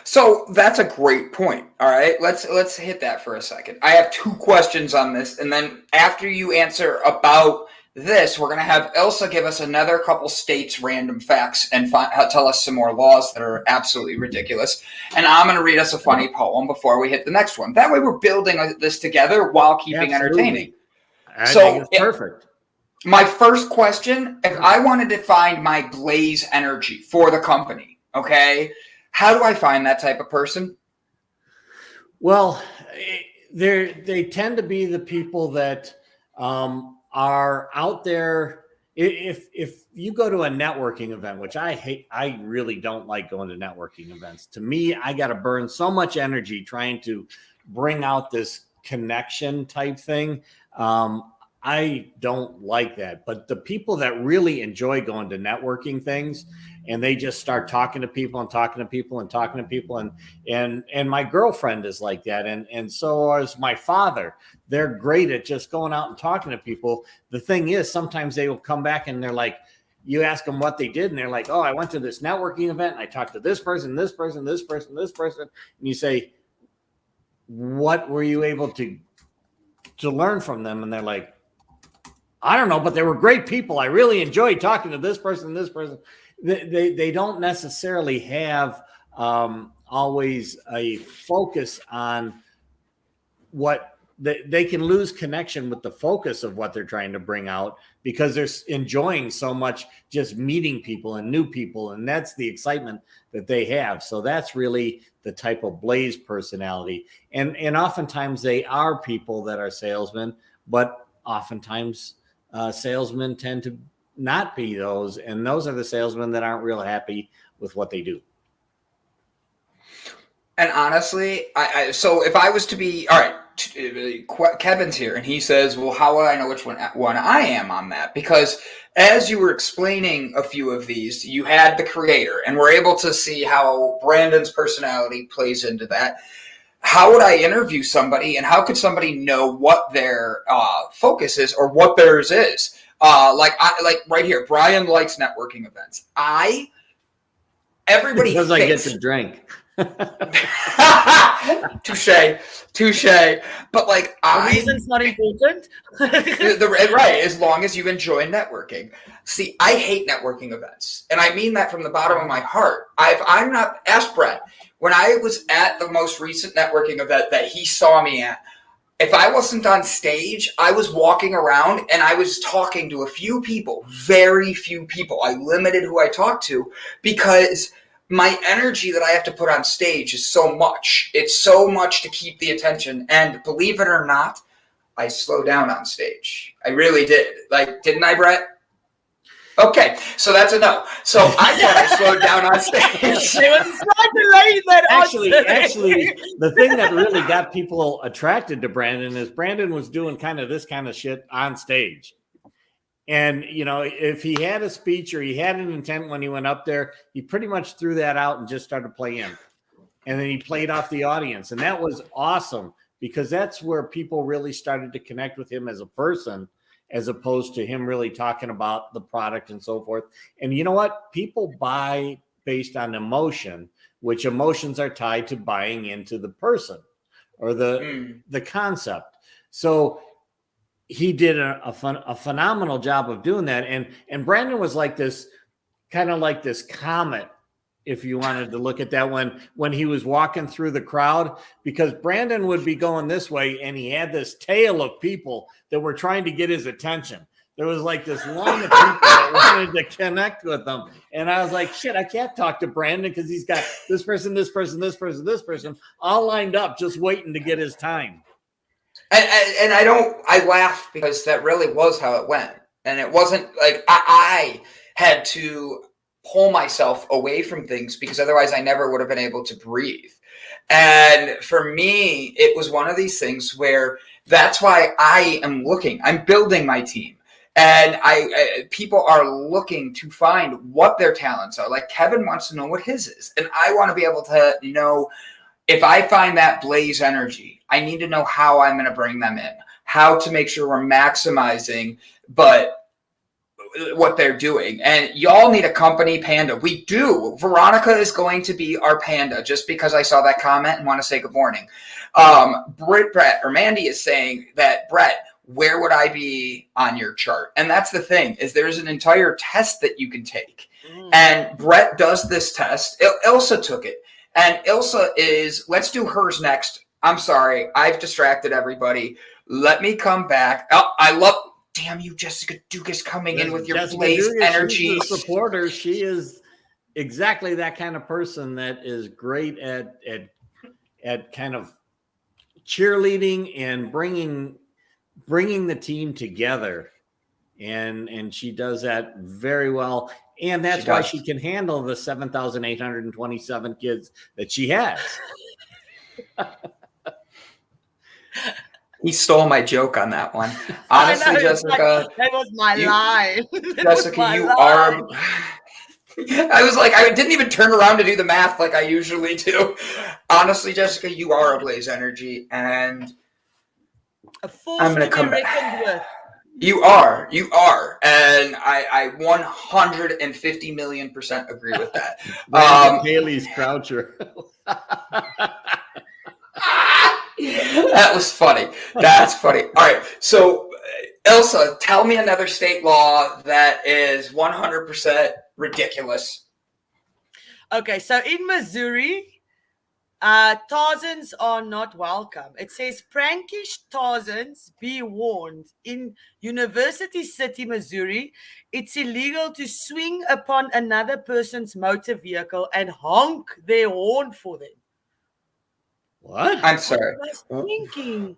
So that's a great point. All right, let's hit that for a second. I have 2 questions on this, and then after you answer about this, we're going to have Ilse give us another couple states' random facts and tell us some more laws that are absolutely ridiculous. And I'm going to read us a funny poem before we hit the next one. That way we're building this together while keeping entertaining. I think it's perfect. My first question, if I wanted to find my blaze energy for the company, okay, how do I find that type of person? Well, they tend to be the people that are out there. If you go to a networking event, which I hate, I really don't like going to networking events. To me, I got to burn so much energy trying to bring out this connection type thing. I don't like that. But the people that really enjoy going to networking things, and they just start talking to people and talking to people and talking to people, and my girlfriend is like that, and so is my father. They're great at just going out and talking to people. The thing is, sometimes they will come back and they're like, you ask them what they did, and they're like, oh, I went to this networking event and I talked to this person, this person, this person, this person. And you say, what were you able to learn from them? And they're like, I don't know, but they were great people. I really enjoyed talking to this person, this person. They don't necessarily have always a focus on what they can lose connection with the focus of what they're trying to bring out, because they're enjoying so much just meeting people and new people. And that's the excitement that they have. So that's really the type of blaze personality. And oftentimes they are people that are salesmen, but oftentimes salesmen tend to not be those. And those are the salesmen that aren't real happy with what they do. And honestly, so if I was to be, all right, Kevin's here and he says, well, how would I know which one I am on that? Because as you were explaining a few of these, you had the creator, and we're able to see how Brandon's personality plays into that. How would I interview somebody, and how could somebody know what their focus is or what theirs is? Like right here, Brian likes networking events. Everybody because I get to drink. touche. But like, the reason's not important. Right, as long as you enjoy networking. See, I hate networking events, and I mean that from the bottom of my heart. I'm not. Ask Brett. When I was at the most recent networking event that he saw me at, if I wasn't on stage, I was walking around and I was talking to a few people, very few people. I limited who I talked to because my energy that I have to put on stage is so much. It's so much to keep the attention. And believe it or not, I slowed down on stage. I really did. Like, didn't I, Brett? Okay, so that's a no. So I thought I slowed down on stage. Actually, the thing that really got people attracted to Brandon is Brandon was doing kind of this kind of shit on stage. And, you know, if he had a speech or he had an intent when he went up there, he pretty much threw that out and just started playing. And then he played off the audience. And that was awesome, because that's where people really started to connect with him as a person, as opposed to him really talking about the product and so forth. And you know what? People buy based on emotion, which emotions are tied to buying into the person or the concept. So he did a phenomenal job of doing that. And Brandon was like this, kind of like this comet, if you wanted to look at that when he was walking through the crowd, because Brandon would be going this way and he had this tail of people that were trying to get his attention. There was like this line of people that wanted to connect with him. And I was like, shit, I can't talk to Brandon because he's got this person, this person, this person, this person all lined up, just waiting to get his time. And I laugh because that really was how it went. And it wasn't like I had to pull myself away from things because otherwise I never would have been able to breathe. And for me, it was one of these things where that's why I'm building my team. And people are looking to find what their talents are. Like Kevin wants to know what his is. And I want to be able to know, if I find that blaze energy, I need to know how I'm going to bring them in, how to make sure we're maximizing, but what they're doing. And y'all need a company panda. We do. Veronica is going to be our panda, just because I saw that comment and want to say good morning. Brett or Mandy is saying that, Brett, where would I be on your chart? And that's the thing, is there's an entire test that you can take. And Brett does this test. Ilse took it. And Ilse let's do hers next. I'm sorry, I've distracted everybody. Let me come back. Oh, I love. Damn you, Jessica Dugas, coming in with your Jessica Blaze Dugas, energy. she's a supporter. She is exactly that kind of person that is great at kind of cheerleading and bringing the team together, and she does that very well, and that's why she can handle the 7,827 kids that she has. He stole my joke on that one. Honestly, Jessica, that was my line. Jessica, you are. I was like, I didn't even turn around to do the math like I usually do. Honestly, Jessica, you are a Blaze energy, and I'm going to come back. You are, and I 150 million% agree with that. Haley's Croucher. That was funny. That's funny. All right, so Ilse, tell me another state law that is 100% ridiculous. Okay, so in Missouri, Tarzans are not welcome. It says, prankish Tarzans, be warned. In University City, Missouri, it's illegal to swing upon another person's motor vehicle and honk their horn for them. What? I'm sorry. I was thinking.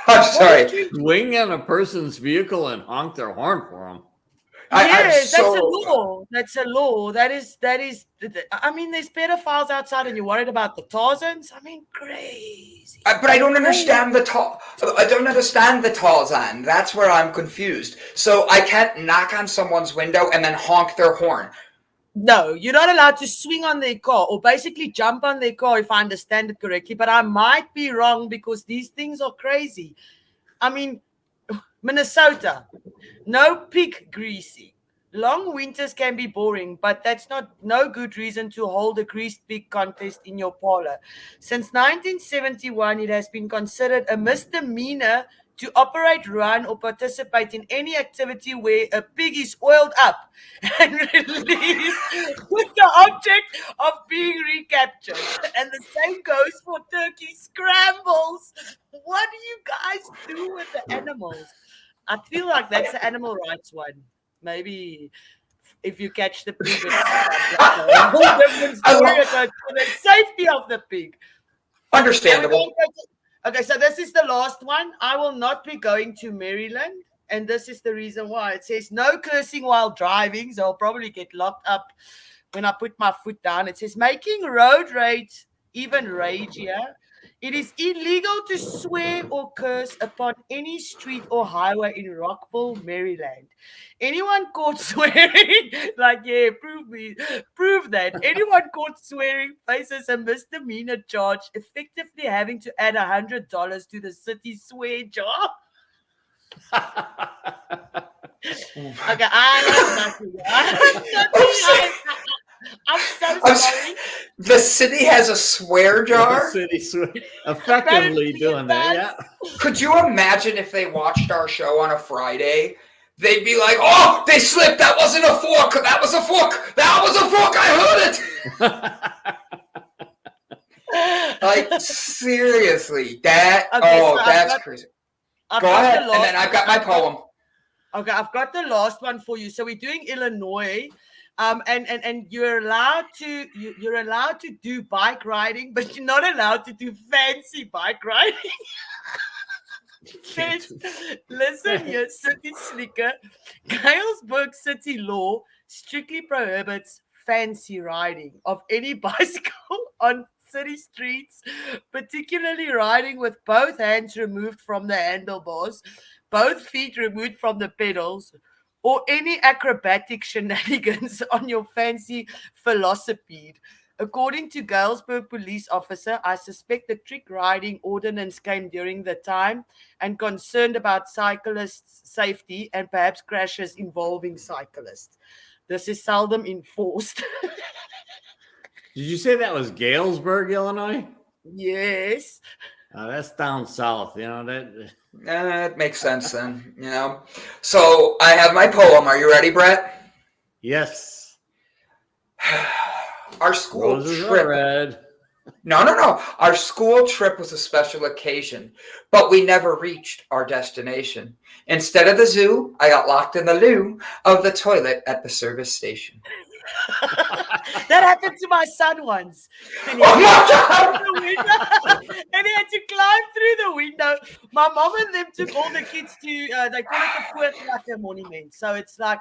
I'm sorry. Swing on a person's vehicle and honk their horn for them. Yes, that's a law. That's a law. That is. I mean, there's pedophiles outside, and you're worried about the Tarzans. I mean, crazy. But I don't understand I don't understand the Tarzan. That's where I'm confused. So I can't knock on someone's window and then honk their horn. No, you're not allowed to swing on their car or basically jump on their car, if I understand it correctly. But I might be wrong because these things are crazy. I mean, Minnesota, no pig greasing. Long winters can be boring, but that's no good reason to hold a greased pig contest in your parlor. Since 1971, it has been considered a misdemeanor to operate, run, or participate in any activity where a pig is oiled up and released with the object of being recaptured. And the same goes for turkey scrambles. What do you guys do with the animals? I feel like that's the animal rights one. Maybe if you catch the pig, it's a whole different story about the safety of the pig. Understandable. Okay, so this is the last one. I will not be going to Maryland, and this is the reason why. It says no cursing while driving, so I'll probably get locked up when I put my foot down. It says making road rage even ragier. It is illegal to swear or curse upon any street or highway in Rockville, Maryland. Anyone caught swearing, prove that. Anyone caught swearing faces a misdemeanor charge, effectively having to add $100 to the city swear jar. Okay, I have nothing. I'm so sorry. The city has a swear jar? The city effectively doing that, yeah. Could you imagine if they watched our show on a Friday? They'd be like, oh, they slipped. That wasn't a fork. That was a fork. That was a fork. I heard it. Like, seriously. That's crazy. Go ahead, and then I've got my poem. Okay, I've got the last one for you. So we're doing Illinois. And you're allowed to do bike riding, but you're not allowed to do fancy bike riding. Listen here, city slicker. Galesburg city law strictly prohibits fancy riding of any bicycle on city streets, particularly riding with both hands removed from the handlebars, both feet removed from the pedals, or any acrobatic shenanigans on your fancy velocipede. According to Galesburg police officer, I suspect the trick riding ordinance came during the time and concerned about cyclists' safety and perhaps crashes involving cyclists. This is seldom enforced. Did you say that was Galesburg, Illinois? Yes. That's down south, That makes sense then, So I have my poem. Are you ready, Brett? Yes. Our school Roses trip. are red. No. Our school trip was a special occasion, but we never reached our destination. Instead of the zoo, I got locked in the loo of the toilet at the service station. That happened to my son once. And he, Oh my had to climb God! through the window. And he had to climb through the window. My mom and them took all the kids to, they call it the Voortrekker Monument. So it's like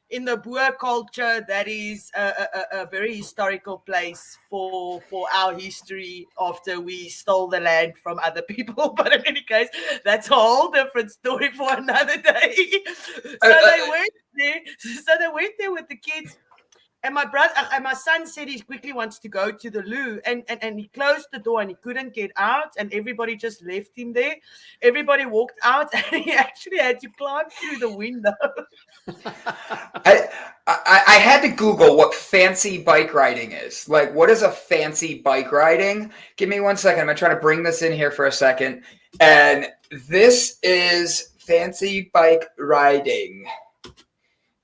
in the Boer culture, that is a very historical place for our history after we stole the land from other people. But in any case, that's a whole different story for another day. So they went there. So they went there with the kids. And my son said he quickly wants to go to the loo, and he closed the door and he couldn't get out, and everybody just left him there. Everybody walked out, and he actually had to climb through the window. I had to Google what fancy bike riding is. Like, what is a fancy bike riding? Give me 1 second. I'm going to try to bring this in here for a second. And this is fancy bike riding.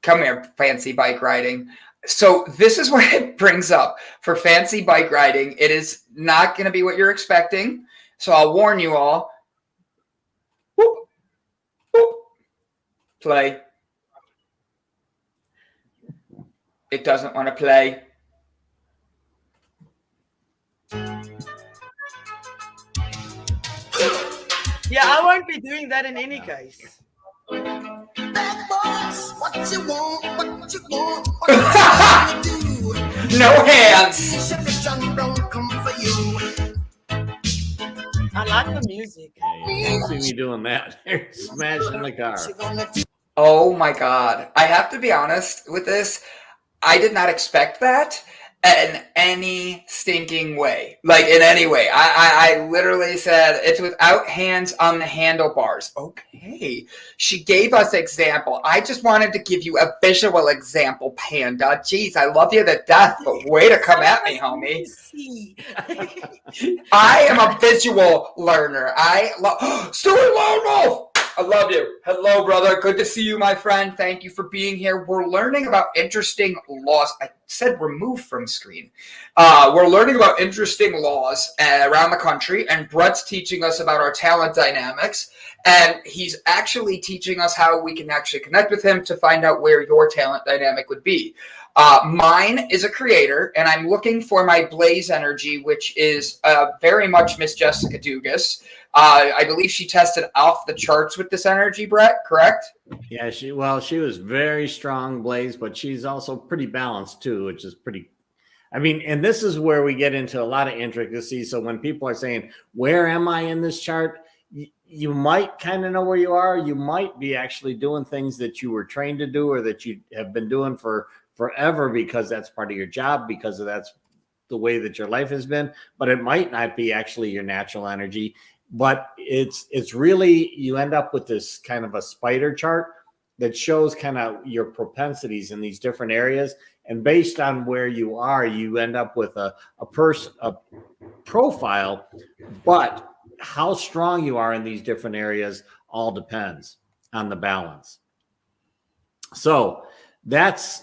Come here, fancy bike riding. So this is what it brings up for fancy bike riding. It is not going to be what you're expecting. So I'll warn you all. Whoop, whoop. Play. It doesn't want to play. Yeah, I won't be doing that in any case. What you want, No hands. I like the music. Yeah, you can't see me doing that. Smashing the car. Oh my God. I have to be honest with this. I did not expect that in any stinking way. Like, in any way. I literally said it's without hands on the handlebars. Okay. She gave us example. I just wanted to give you a visual example, Panda. Jeez, I love you to death, but way to come at me, homie. I am a visual learner. Stuart Lone Wolf! I love you. Hello, brother. Good to see you, my friend. Thank you for being here. We're learning about interesting laws. I said remove from screen. We're learning about interesting laws around the country, and Brett's teaching us about our talent dynamics, and he's actually teaching us how we can actually connect with him to find out where your talent dynamic would be. Mine is a creator, and I'm looking for my blaze energy, which is very much Miss Jessica Dugas. I believe she tested off the charts with this energy, Brett, correct? Yeah, she was very strong blaze, but she's also pretty balanced too, which is pretty. I mean, and this is where we get into a lot of intricacies. So when people are saying, where am I in this chart? You might kind of know where you are. You might be actually doing things that you were trained to do or that you have been doing for forever because that's part of your job, because that's the way that your life has been. But it might not be actually your natural energy. But it's really, you end up with this kind of a spider chart that shows kind of your propensities in these different areas. And based on where you are, you end up with a profile. But how strong you are in these different areas all depends on the balance. So that's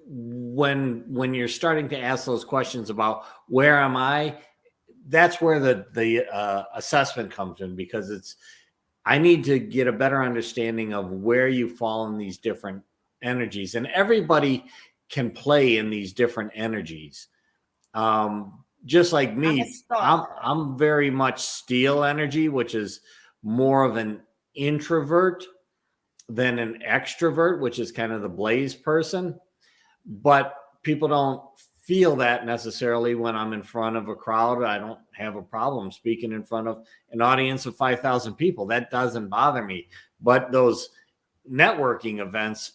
when you're starting to ask those questions about where am I, that's where the assessment comes in, because I need to get a better understanding of where you fall in these different energies, and everybody can play in these different energies. Just like me, I'm very much steel energy, which is more of an introvert than an extrovert, which is kind of the blaze person. But people don't feel that necessarily when I'm in front of a crowd. I don't have a problem speaking in front of an audience of 5,000 people. That doesn't bother me. But those networking events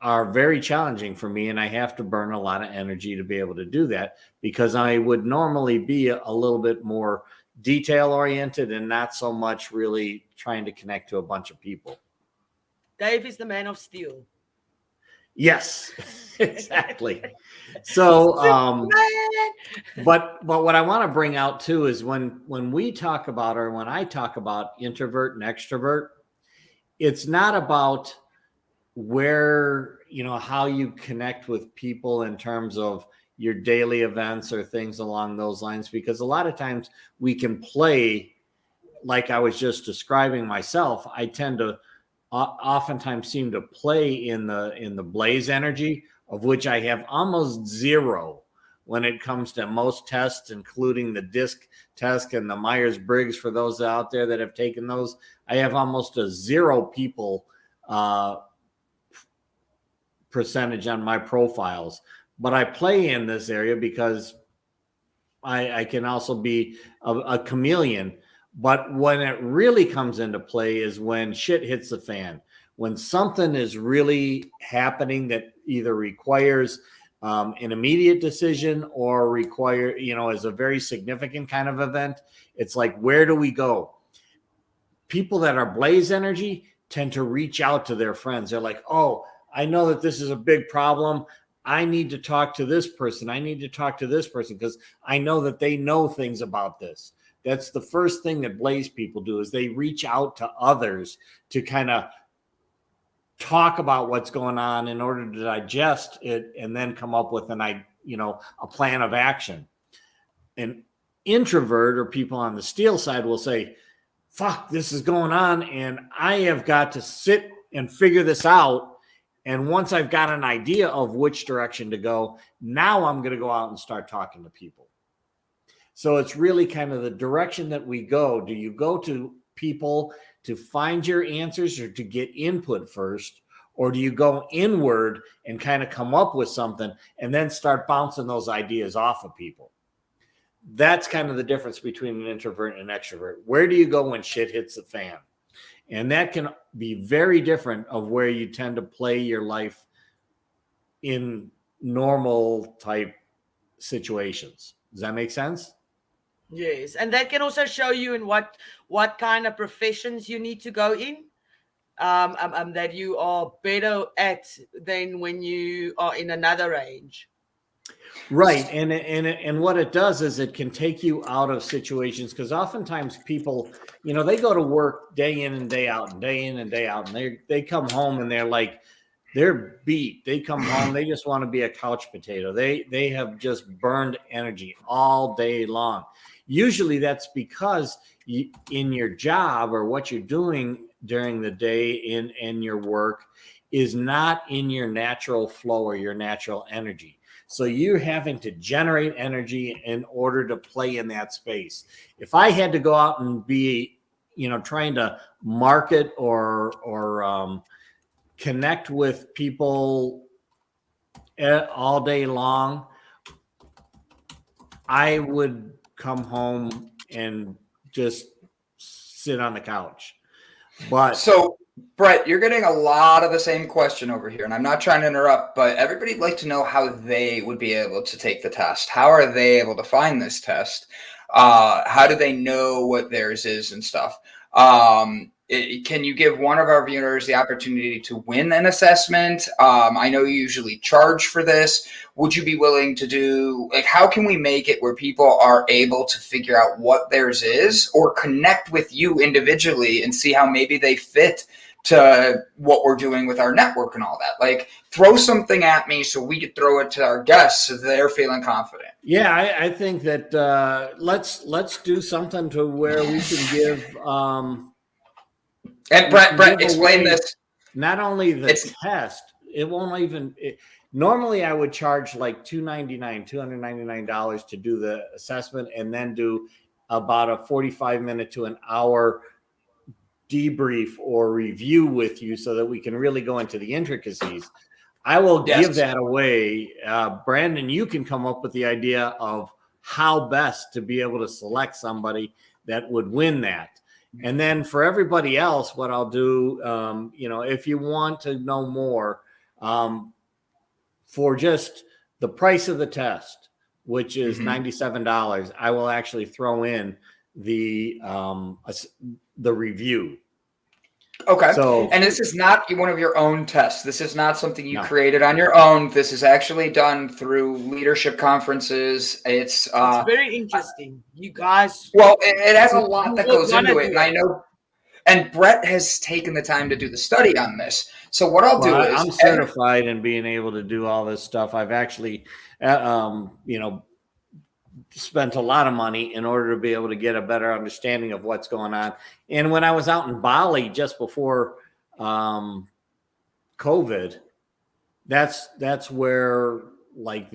are very challenging for me, and I have to burn a lot of energy to be able to do that, because I would normally be a little bit more detail oriented and not so much really trying to connect to a bunch of people. Dave is the man of steel. Yes, exactly. So, but what I want to bring out too is when we talk about, or when I talk about introvert and extrovert, it's not about where, how you connect with people in terms of your daily events or things along those lines, because a lot of times we can play, like I was just describing myself. I tend to oftentimes seem to play in the blaze energy, of which I have almost zero when it comes to most tests, including the DISC test and the Myers-Briggs. For those out there that have taken those, I have almost a 0 people percentage on my profiles. But I play in this area because I can also be a chameleon. But when it really comes into play is when shit hits the fan, when something is really happening that either requires an immediate decision or is a very significant kind of event. It's like, where do we go? People that are blaze energy tend to reach out to their friends. They're like, oh, I know that this is a big problem. I need to talk to this person. I need to talk to this person because I know that they know things about this. That's the first thing that blaze people do, is they reach out to others to kind of talk about what's going on in order to digest it and then come up with a plan of action. An introvert, or people on the steel side, will say, fuck, this is going on and I have got to sit and figure this out. And once I've got an idea of which direction to go, now I'm going to go out and start talking to people. So it's really kind of the direction that we go. Do you go to people to find your answers or to get input first? Or do you go inward and kind of come up with something and then start bouncing those ideas off of people? That's kind of the difference between an introvert and an extrovert. Where do you go when shit hits the fan? And that can be very different of where you tend to play your life in normal type situations. Does that make sense? Yes, and that can also show you in what kind of professions you need to go in, that you are better at than when you are in another range. Right, and what it does is it can take you out of situations, because oftentimes people, they go to work day in and day out, and day in and day out, and they come home and they're beat. They come home, they just want to be a couch potato. They have just burned energy all day long. Usually that's because in your job or what you're doing during the day in your work is not in your natural flow or your natural energy. So you're having to generate energy in order to play in that space. If I had to go out and be, trying to market or connect with people all day long, I would come home and just sit on the couch. But so, Brett, you're getting a lot of the same question over here, and I'm not trying to interrupt, but everybody'd like to know how they would be able to take the test. How are they able to find this test? How do they know what theirs is and stuff? Can you give one of our viewers the opportunity to win an assessment? I know you usually charge for this. Would you be willing to do, how can we make it where people are able to figure out what theirs is, or connect with you individually and see how maybe they fit to what we're doing with our network and all that? Throw something at me so we could throw it to our guests so they're feeling confident. Yeah, I think that let's do something to where we can give. And Brett, explain this. Not only the test, it won't even. Normally, I would charge like $299 to do the assessment, and then do about a 45-minute to an hour debrief or review with you, so that we can really go into the intricacies. I will give that away. Brandon, you can come up with the idea of how best to be able to select somebody that would win that. And then for everybody else, what I'll do, if you want to know more, for just the price of the test, which is $97, I will actually throw in the review. Okay. So, and this is not one of your own tests. This is not something you created on your own. This is actually done through leadership conferences. It's very interesting. You guys. Well, it has a lot that goes into it. And I know And Brett has taken the time to do the study on this. So what I'll do is I'm certified in being able to do all this stuff. I've actually, spent a lot of money in order to be able to get a better understanding of what's going on. And when I was out in Bali just before COVID, that's where like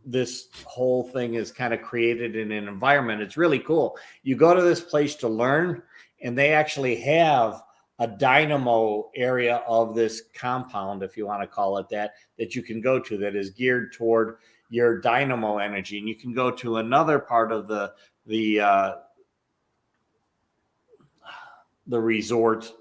this whole thing is kind of created in an environment. It's really cool. You go to this place to learn, and they actually have a dynamo area of this compound, if you want to call it that you can go to that is geared toward your dynamo energy. And you can go to another part of the resort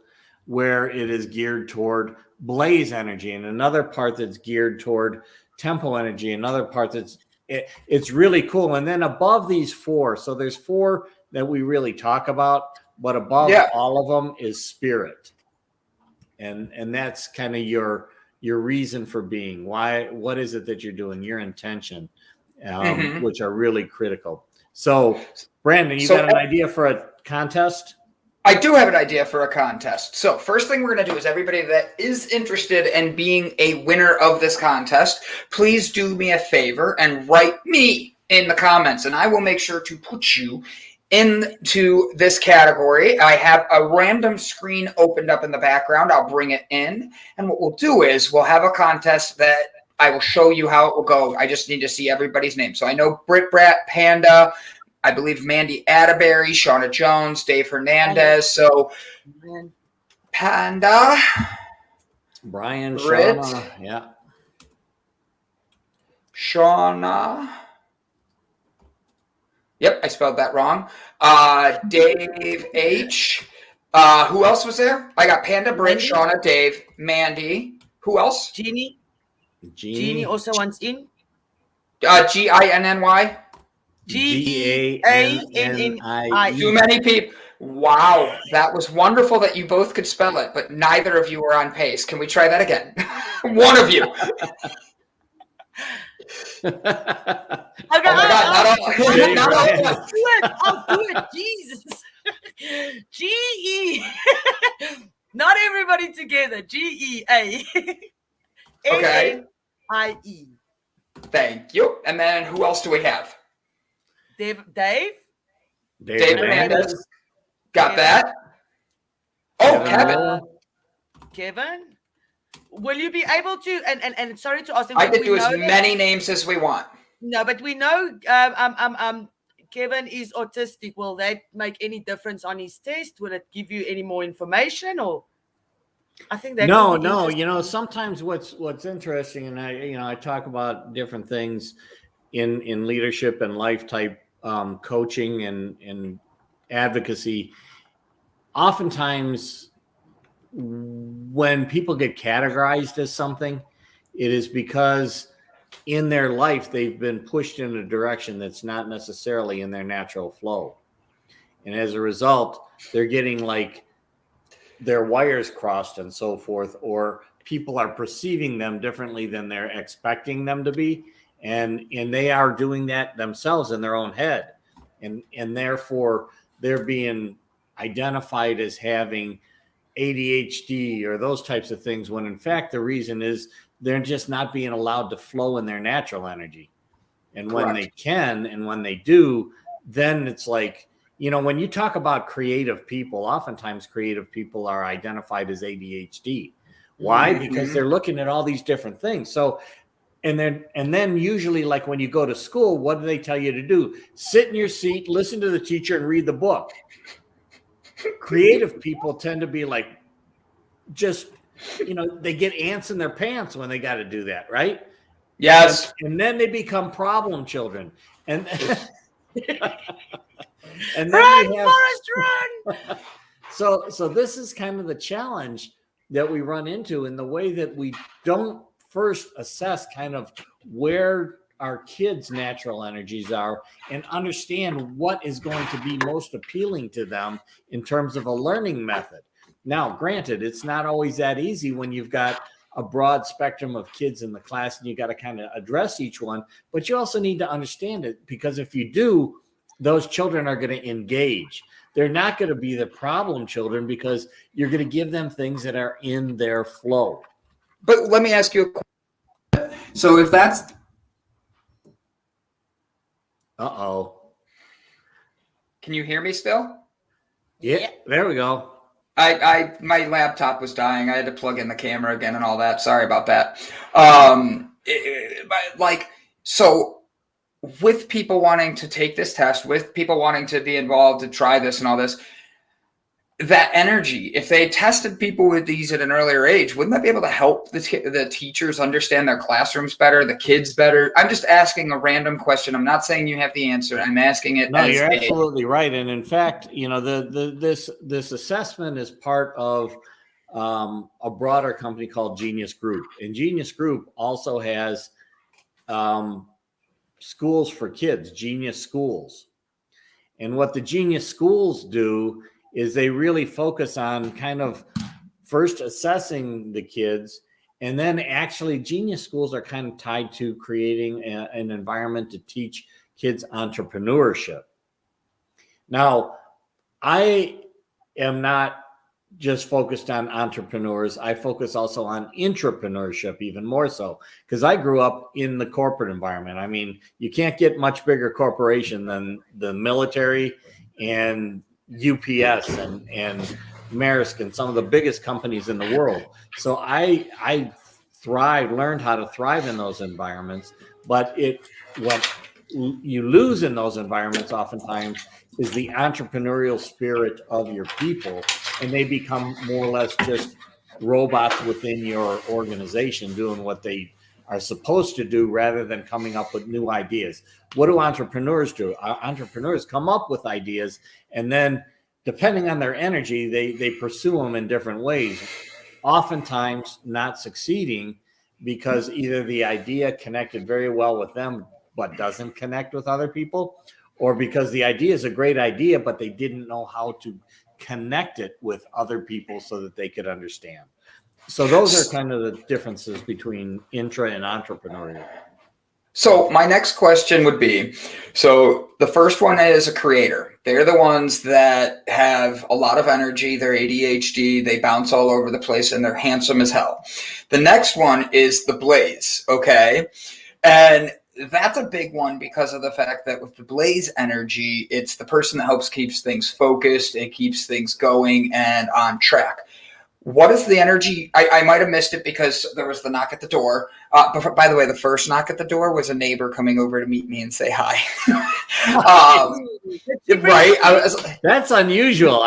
where it is geared toward blaze energy, and another part that's geared toward tempo energy, another part it's really cool. And then above these four, so there's four that we really talk about, but above all of them is spirit. And that's kind of your reason for being. Why? What is it that you're doing? Your intention, which are really critical. So, Brandon, you got an idea for a contest? I do have an idea for a contest. So first thing we're going to do is everybody that is interested in being a winner of this contest, please do me a favor and write me in the comments, and I will make sure to put you into this category. I have a random screen opened up in the background. I'll bring it in, and what we'll do is we'll have a contest that I will show you how it will go. I just need to see everybody's name. So I know Brit Brat, Panda, I believe Mandy Atterbury, Shauna Jones, Dave Hernandez. So Panda, Brian, Brit, Shauna, Shauna. Yep, I spelled that wrong. Dave H. Who else was there? I got Panda, Brit, Shauna, Dave, Mandy. Who else? Jeannie also wants in. Ginny. G-A-N-N-I. Too many people. Wow, that was wonderful that you both could spell it, but neither of you were on pace. Can we try that again? One of you. I'll do it. Jesus. G-E. Not everybody together. G-E-A. Okay. N-N-I-E. Thank you. And then who else do we have? Dave Hernandez. Got that. Oh, Kevin. Will you be able to? And sorry to ask him. I can do as many names as we want. No, but we know Kevin is autistic. Will that make any difference on his test? Will it give you any more information, or? I think that no. You know, sometimes what's interesting, and I talk about different things in leadership and life type coaching and advocacy. Oftentimes, when people get categorized as something, it is because in their life they've been pushed in a direction that's not necessarily in their natural flow, and as a result, they're getting like their wires crossed and so forth, or people are perceiving them differently than they're expecting them to be. And they are doing that themselves in their own head. And therefore they're being identified as having ADHD or those types of things, when in fact, the reason is they're just not being allowed to flow in their natural energy. And when they can, and when they do, then it's like, when you talk about creative people, oftentimes creative people are identified as ADHD. Why? Because they're looking at all these different things. So, and then usually, like when you go to school, what do they tell you to do? Sit in your seat, listen to the teacher, and read the book. Creative people tend to be like, just, they get ants in their pants when they got to do that, right? Yes. And then they become problem children. And and then run, we have, Forrest, run! So this is kind of the challenge that we run into, in the way that we don't first assess kind of where our kids' natural energies are and understand what is going to be most appealing to them in terms of a learning method. Now, granted, it's not always that easy when you've got a broad spectrum of kids in the class and you got to kind of address each one, but you also need to understand it, because if you do, those children are going to engage. they're not going to be the problem children because you're going to give them things that are in their flow. But let me ask you a question. So if that's... Uh-oh. Can you hear me still? Yeah, there we go. My laptop was dying. I had to plug in the camera again and all that. Sorry about that. So with people wanting to take this test, with people wanting to be involved to try this and all this, that energy, if they tested people with these at an earlier age, wouldn't that be able to help the teachers understand their classrooms better, the kids better? I'm just asking a random question. I'm not saying you have the answer. I'm asking it. No, you're absolutely right. And in fact, this assessment is part of a broader company called Genius Group. And Genius Group also has schools for kids, Genius Schools. And what the Genius Schools do is they really focus on kind of first assessing the kids, and then actually Genius Schools are kind of tied to creating an environment to teach kids entrepreneurship. Now, I am not just focused on entrepreneurs. I focus also on intrapreneurship even more so, because I grew up in the corporate environment. I mean, you can't get much bigger corporation than the military and UPS and Maersk and some of the biggest companies in the world. So I learned how to thrive in those environments. But what you lose in those environments oftentimes is the entrepreneurial spirit of your people, and they become more or less just robots within your organization doing what they are supposed to do rather than coming up with new ideas. What do entrepreneurs do? Entrepreneurs come up with ideas, and then depending on their energy, they pursue them in different ways, oftentimes not succeeding because either the idea connected very well with them but doesn't connect with other people, or because the idea is a great idea but they didn't know how to connect it with other people so that they could understand. So those are kind of the differences between intra and entrepreneurial. So my next question would be, so the first one is a creator. They're the ones that have a lot of energy. They're ADHD. They bounce all over the place and they're handsome as hell. The next one is the blaze. Okay. And that's a big one because of the fact that with the blaze energy, it's the person that helps keeps things focused. It keeps things going and on track. What is the energy? I might have missed it because there was the knock at the door. But by the way, the first knock at the door was a neighbor coming over to meet me and say hi. Right? That's unusual.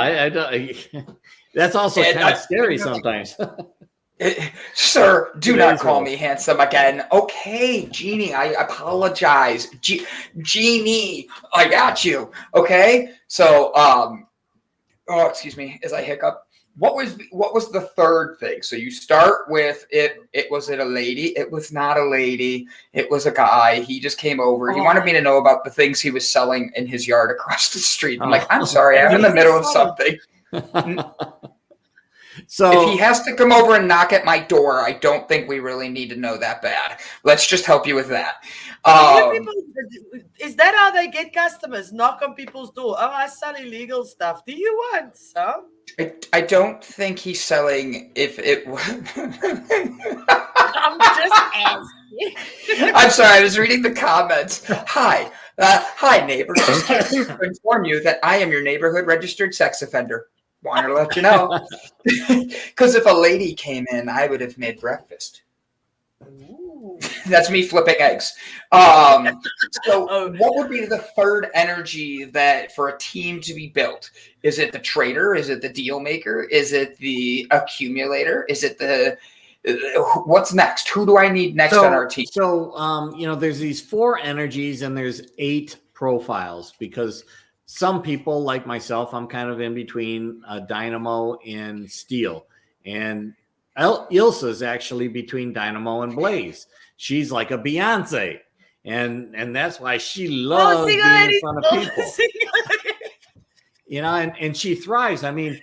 That's also kind of scary sometimes. Sir, do not call me handsome again. Okay, Jeannie, I apologize. Jeannie, I got you. Okay, so excuse me, as I hiccup. What was the third thing? So you start with it. Was it a lady? It was not a lady. It was a guy. He just came over. He wanted me to know about the things he was selling in his yard across the street. I'm like, I'm sorry, I'm in the middle of something. So if he has to come over and knock at my door, I don't think we really need to know that bad. Let's just help you with that. Is that how they get customers? Knock on people's door. Oh, I sell illegal stuff. Do you want some? I don't think he's selling. If it, I'm just asking. I'm sorry. I was reading the comments. Hi, neighbor. Just to inform you that I am your neighborhood registered sex offender. Wanted to let you know. Because if a lady came in, I would have made breakfast. Ooh. That's me flipping eggs. So what would be the third energy that for a team to be built? Is it the trader? Is it the deal maker? Is it the accumulator? Is it the what's next? Who do I need next on our team? So there's these 4 energies and there's 8 profiles, because some people like myself, I'm kind of in between dynamo and steel, and Ilse is actually between dynamo and blaze. She's like a Beyonce, and that's why she loves being in front of people. And she thrives. I mean,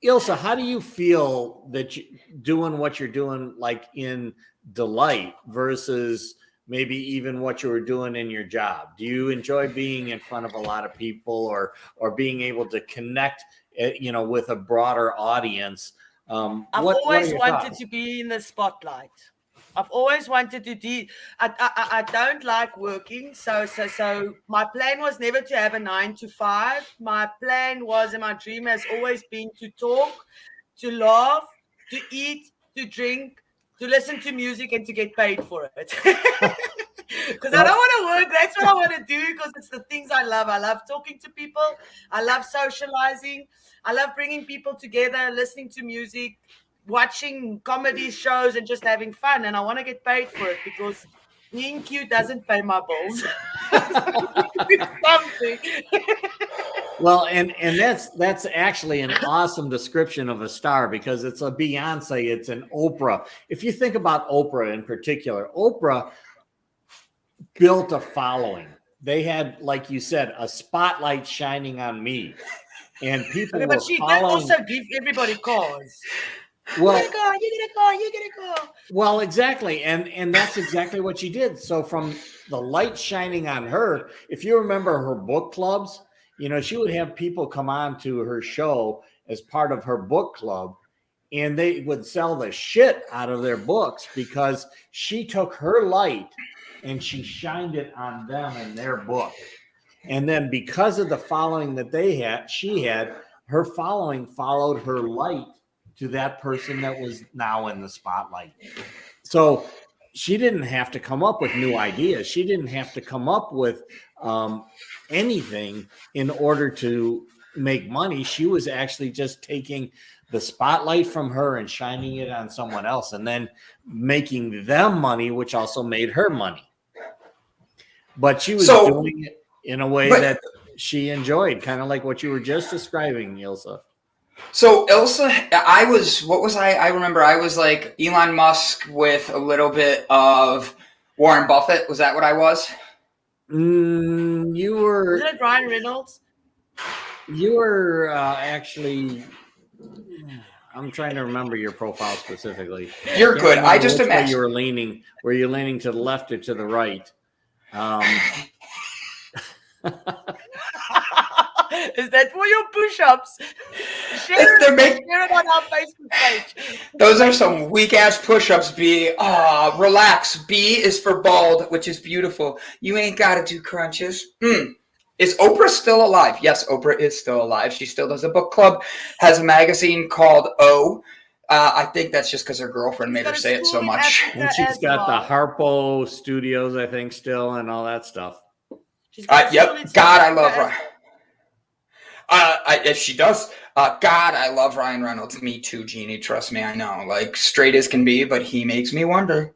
Ilse, how do you feel that you doing what you're doing, like in delight versus maybe even what you were doing in your job? Do you enjoy being in front of a lot of people, or being able to connect, with a broader audience? I've What are always your wanted thoughts? to be in the spotlight. I've always wanted to do. I don't like working, so my plan was never to have a 9 to 5. My plan was, and my dream has always been to talk, to laugh, to eat, to drink, to listen to music, and to get paid for it. Because I don't want to work. That's what I want to do, because it's the things I love. I love talking to people. I love socializing. I love bringing people together, listening to music, watching comedy shows, and just having fun. And I want to get paid for it, because being cute doesn't pay my bills. It's something. Well, and that's actually an awesome description of a star, because it's a Beyonce, it's an Oprah. If you think about Oprah in particular, Oprah built a following. They had, like you said, a spotlight shining on me, and people were But she did following. also give everybody cars. Well, You get a car. Well, exactly. And that's exactly what she did. So from the light shining on her, if you remember her book clubs, she would have people come on to her show as part of her book club, and they would sell the shit out of their books, because she took her light and she shined it on them and their book. And then because of the following that she had, her following followed her light to that person that was now in the spotlight. So she didn't have to come up with new ideas. She didn't have to come up with anything in order to make money. She was actually just taking the spotlight from her and shining it on someone else, and then making them money, which also made her money. But she was doing it in a way that she enjoyed, kind of like what you were just describing, Ilse. So Ilse, I remember I was like Elon Musk with a little bit of Warren Buffett. Was that what I was? You were. Is it Ryan Reynolds? You were actually. I'm trying to remember your profile specifically. You're good. I just imagine you were leaning. Were you leaning to the left or to the right? Is that for your push-ups? Share it on our Facebook page. Those are some weak-ass push-ups, B. Relax. B is for bald, which is beautiful. You ain't got to do crunches. Is Oprah still alive? Yes, Oprah is still alive. She still does a book club, has a magazine called O. I think that's just because her girlfriend made her say it so much. And she's got the Harpo Studios, I think, still, and all that stuff. Yep. God, I love Ryan. If she does, God, I love Ryan Reynolds. Me too, Jeannie. Trust me, I know. Like, straight as can be, but he makes me wonder.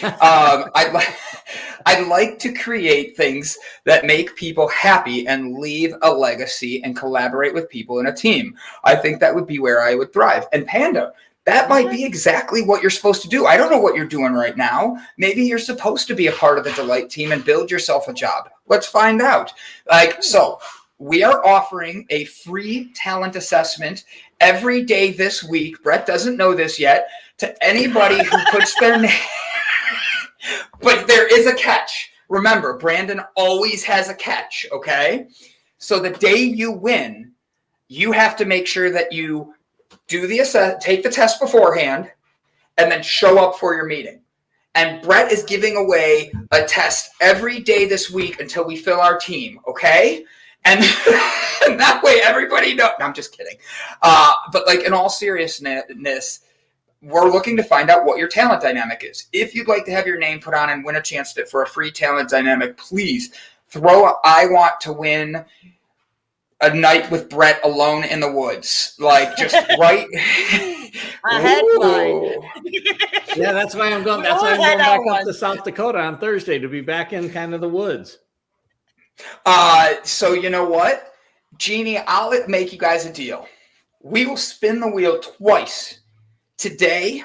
I'd like to create things that make people happy and leave a legacy and collaborate with people in a team. I think that would be where I would thrive. And Panda, that might be exactly what you're supposed to do. I don't know what you're doing right now. Maybe you're supposed to be a part of the Delight team and build yourself a job. Let's find out. So we are offering a free talent assessment every day this week. Brett doesn't know this yet. To anybody who puts their name. But there is a catch. Remember, Brandon always has a catch, okay? So the day you win, you have to make sure that you do take the test beforehand, and then show up for your meeting. And Brett is giving away a test every day this week until we fill our team, okay? And that way everybody knows. No, I'm just kidding. But like, in all seriousness, we're looking to find out what your talent dynamic is. If you'd like to have your name put on and win a chance for a free talent dynamic, please throw I want to win a night with Brett alone in the woods. Like, just right. I had mine. Yeah, that's why I'm going. That's why I'm going back up to South Dakota on Thursday, to be back in kind of the woods. So you know what, Jeannie, I'll make you guys a deal. We will spin the wheel twice today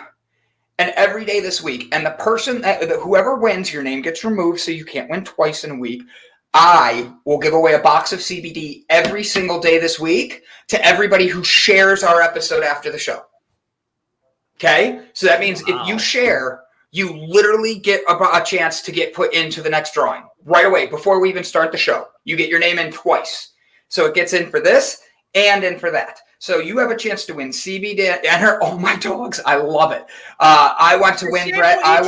and every day this week. And the person whoever wins, your name gets removed, so you can't win twice in a week. I will give away a box of CBD every single day this week to everybody who shares our episode after the show. Okay? So that means if you share, you literally get a chance to get put into the next drawing right away before we even start the show. You get your name in twice. So it gets in for this and in for that. So you have a chance to win CBD and her. Oh, my dogs. I love it. I want to win, Brett. I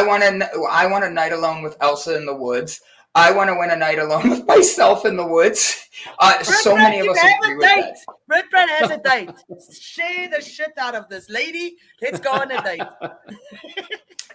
want a night alone with Elsa in the woods. I want to win a night alone with myself in the woods. So many of us agree with that. Brett has a date. Share the shit out of this lady. Let's go on a date.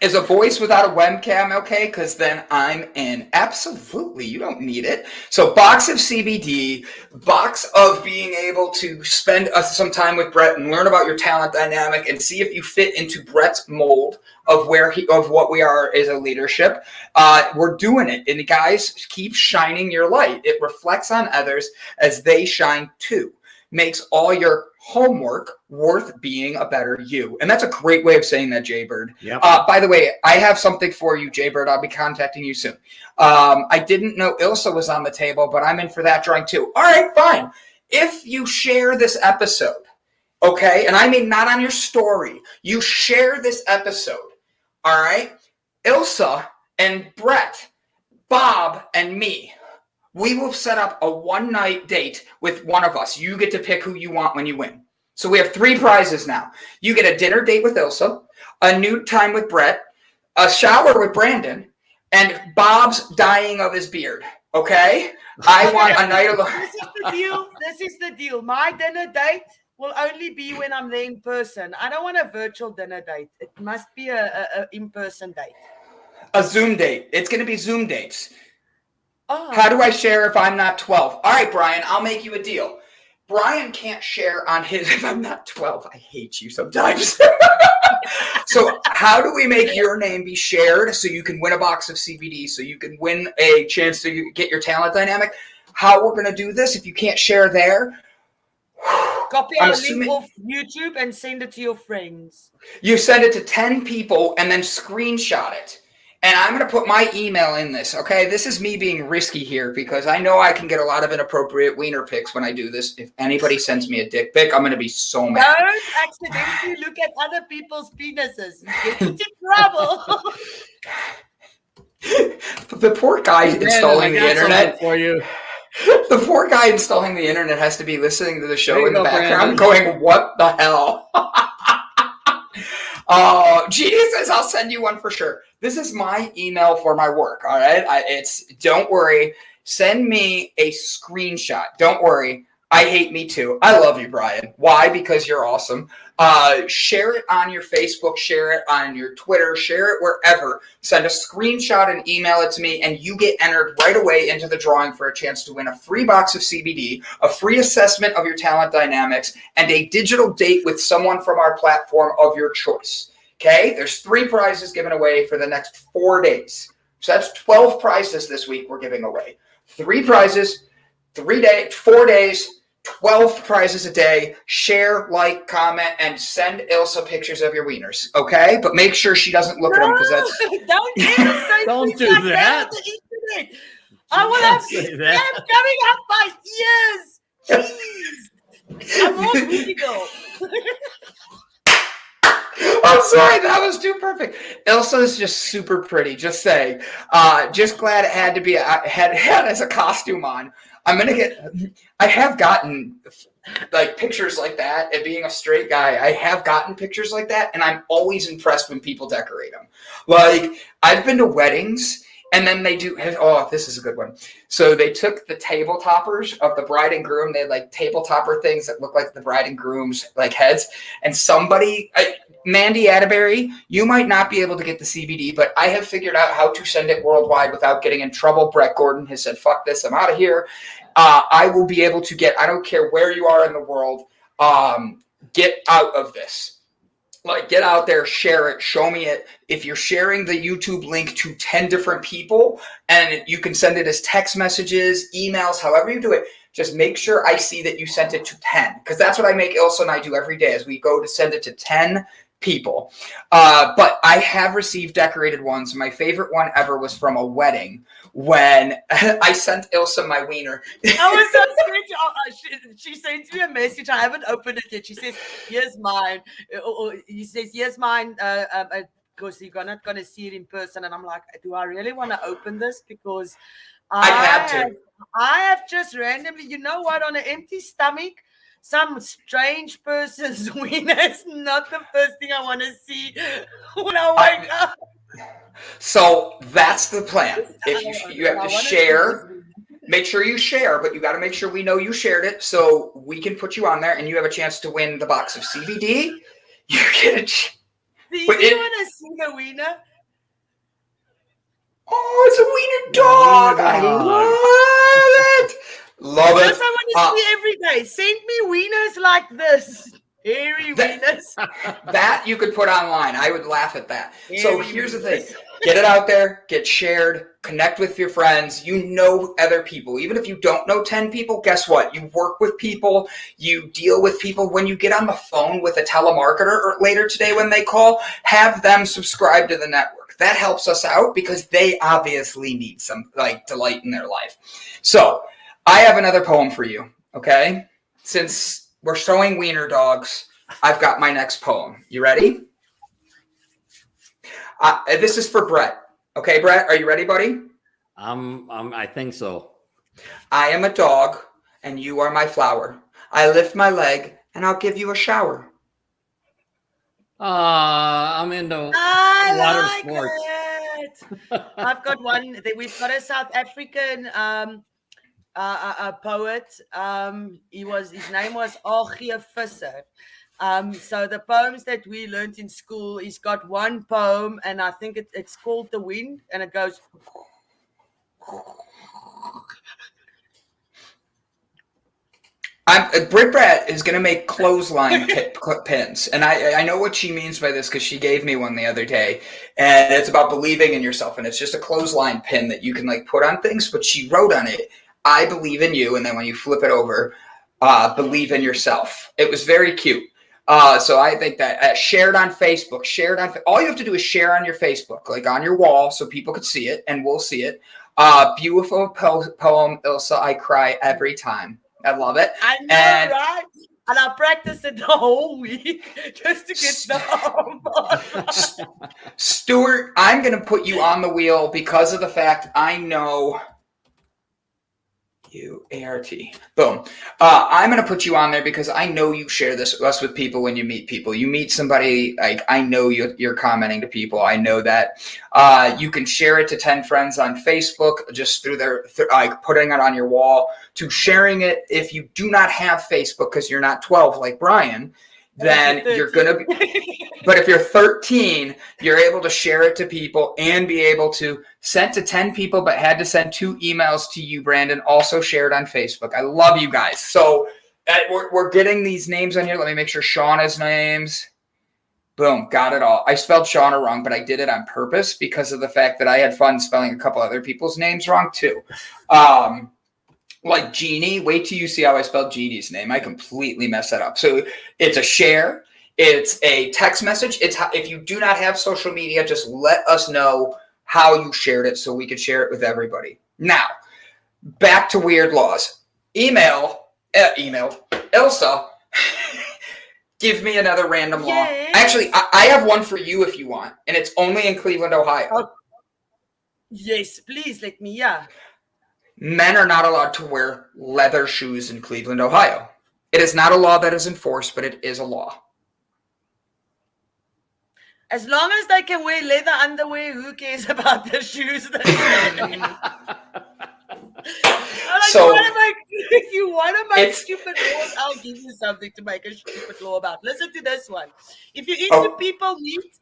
Is a voice without a webcam okay? Because then I'm in. Absolutely. You don't need it. So box of CBD, box of being able to spend some time with Brett and learn about your talent dynamic and see if you fit into Brett's mold of what we are as a leadership. We're doing it. And guys, keep shining your light. It reflects on others as they shine too. Makes all your homework worth being a better you. And that's a great way of saying that, Jaybird. Yep. By the way, I have something for you, Jaybird. I'll be contacting you soon. I didn't know Ilse was on the table, but I'm in for that drawing too. All right, fine. If you share this episode, okay, and I mean not on your story, you share this episode, all right, Ilse and Brett, Bob and me, we will set up a one-night date with one of us. You get to pick who you want when you win. So we have 3 prizes now. You get a dinner date with Ilse, a nude time with Brett, a shower with Brandon, and Bob's dyeing of his beard. Okay? I want a night alone. This is the deal. This is the deal. My dinner date will only be when I'm there in person. I don't want a virtual dinner date. It must be a in-person date. A Zoom date. It's going to be Zoom dates. Oh. How do I share if I'm not 12? All right, Brian, I'll make you a deal. Brian can't share on his if I'm not 12. I hate you sometimes. So how do we make your name be shared so you can win a box of CBD, so you can win a chance to get your talent dynamic? How we're going to do this if you can't share there? Copy our link off YouTube and send it to your friends. You send it to 10 people and then screenshot it. And I'm going to put my email in this, okay? This is me being risky here because I know I can get a lot of inappropriate wiener pics when I do this. If anybody sends me a dick pic, I'm going to be so mad. Don't accidentally look at other people's penises. You get into trouble. The poor guy installing the internet. For you. The poor guy installing the internet has to be listening to the show in the background Brandon. going, what the hell? Oh, Jesus, I'll send you one for sure. This is my email for my work, all right? Don't worry. Send me a screenshot. Don't worry. I hate me too. I love you, Brian. Why? Because you're awesome. Share it on your Facebook. Share it on your Twitter. Share it wherever. Send a screenshot and email it to me, and you get entered right away into the drawing for a chance to win a free box of CBD, a free assessment of your talent dynamics, and a digital date with someone from our platform of your choice. Okay? There's 3 prizes given away for the next 4 days. So that's 12 prizes this week we're giving away. 3 prizes, 4 days, 12 prizes a day. Share, like, comment, and send Ilse pictures of your wieners, okay? But make sure she doesn't look at them because that's... Don't do that. I will have them coming up my ears. Jeez. I'm all legal. I'm sorry, that was too perfect. Ilse is just super pretty, just saying. Just glad it had to be had as a costume on. I have gotten like pictures like that, and being a straight guy, I have gotten pictures like that, and I'm always impressed when people decorate them. Like, I've been to weddings, and then they do, oh, this is a good one. So they took the table toppers of the bride and groom. They had like table topper things that look like the bride and groom's like heads. And Mandy Atterbury, you might not be able to get the CBD, but I have figured out how to send it worldwide without getting in trouble. Brett Gordon has said, fuck this, I'm out of here. I will be able to get, I don't care where you are in the world, get out of this. Like, get out there, share it, show me it. If you're sharing the YouTube link to 10 different people, and you can send it as text messages, emails, however you do it, just make sure I see that you sent it to 10. Because that's what I make Ilse and I do every day, is we go to send it to 10 people. But I have received decorated ones. My favorite one ever was from a wedding when I sent Ilse my wiener. I was so sweet. She sent me a message. I haven't opened it yet. She says, "Here's mine." Or he says, "Here's mine." Because you're not gonna see it in person, and I'm like, do I really want to open this? Because I had to. I have just randomly, you know what, on an empty stomach, some strange person's wiener is not the first thing I want to see when I wake up. So that's the plan. If you have to share, make sure you share, but you got to make sure we know you shared it so we can put you on there and you have a chance to win the box of CBD. You get it. Do you want to see the wiener? Oh, it's a wiener dog. I love it. Love it. That's what I want to see every day. Send me wieners like this. Hairy wieners. That you could put online. I would laugh at that. So here's the thing. Get it out there. Get shared. Connect with your friends. You know other people. Even if you don't know 10 people, guess what? You work with people. You deal with people. When you get on the phone with a telemarketer or later today when they call, have them subscribe to the network. That helps us out because they obviously need some delight in their life. So I have another poem for you, okay? Since we're showing wiener dogs, I've got my next poem. You ready? This is for Brett. Okay, Brett, are you ready, buddy? I think so. I am a dog, and you are my flower. I lift my leg, and I'll give you a shower. I'm into water sports. I've got one. We've got a South African a poet. His name was Pieterse. So the poems that we learned in school, he's got one poem, and I think it's called The Wind, and it goes. Britt Brett is going to make clothesline pins, and I know what she means by this because she gave me one the other day, and it's about believing in yourself, and it's just a clothesline pin that you can put on things, but she wrote on it, I believe in you, and then when you flip it over, believe in yourself. It was very cute. So I think that shared on Facebook, all you have to do is share on your Facebook, on your wall, so people could see it, and we'll see it. Beautiful poem, Ilse. I cry every time. I love it. I know, right? And I practiced it the whole week just to get the Stuart, I'm going to put you on the wheel because of the fact I know you, ART. Boom. I'm going to put you on there because I know you share this with people when you meet people. You meet somebody, I know you're commenting to people. I know that. You can share it to 10 friends on Facebook just through putting it on your wall, to sharing it if you do not have Facebook because you're not 12 like Brian, then you're going to be. But if you're 13, you're able to share it to people and be able to send to 10 people, but had to send 2 emails to you, Brandon, also shared on Facebook. I love you guys. So we're getting these names on here. Let me make sure Shauna's names. Boom, got it all. I spelled Shauna wrong, but I did it on purpose because of the fact that I had fun spelling a couple other people's names wrong too. Like Jeannie, wait till you see how I spelled Jeannie's name. I completely messed that up. So it's a share. It's a text message. If you do not have social media, just let us know how you shared it so we could share it with everybody. Now, back to weird laws. Email, Ilse, give me another random law. Actually, I have one for you if you want, and it's only in Cleveland, Ohio. Oh, yes, please let me, yeah. Men are not allowed to wear leather shoes in Cleveland, Ohio. It is not a law that is enforced, but it is a law. As long as they can wear leather underwear, who cares about the shoes? So, you want to make stupid laws? I'll give you something to make a stupid law about. Listen to this one. If you're into people meat,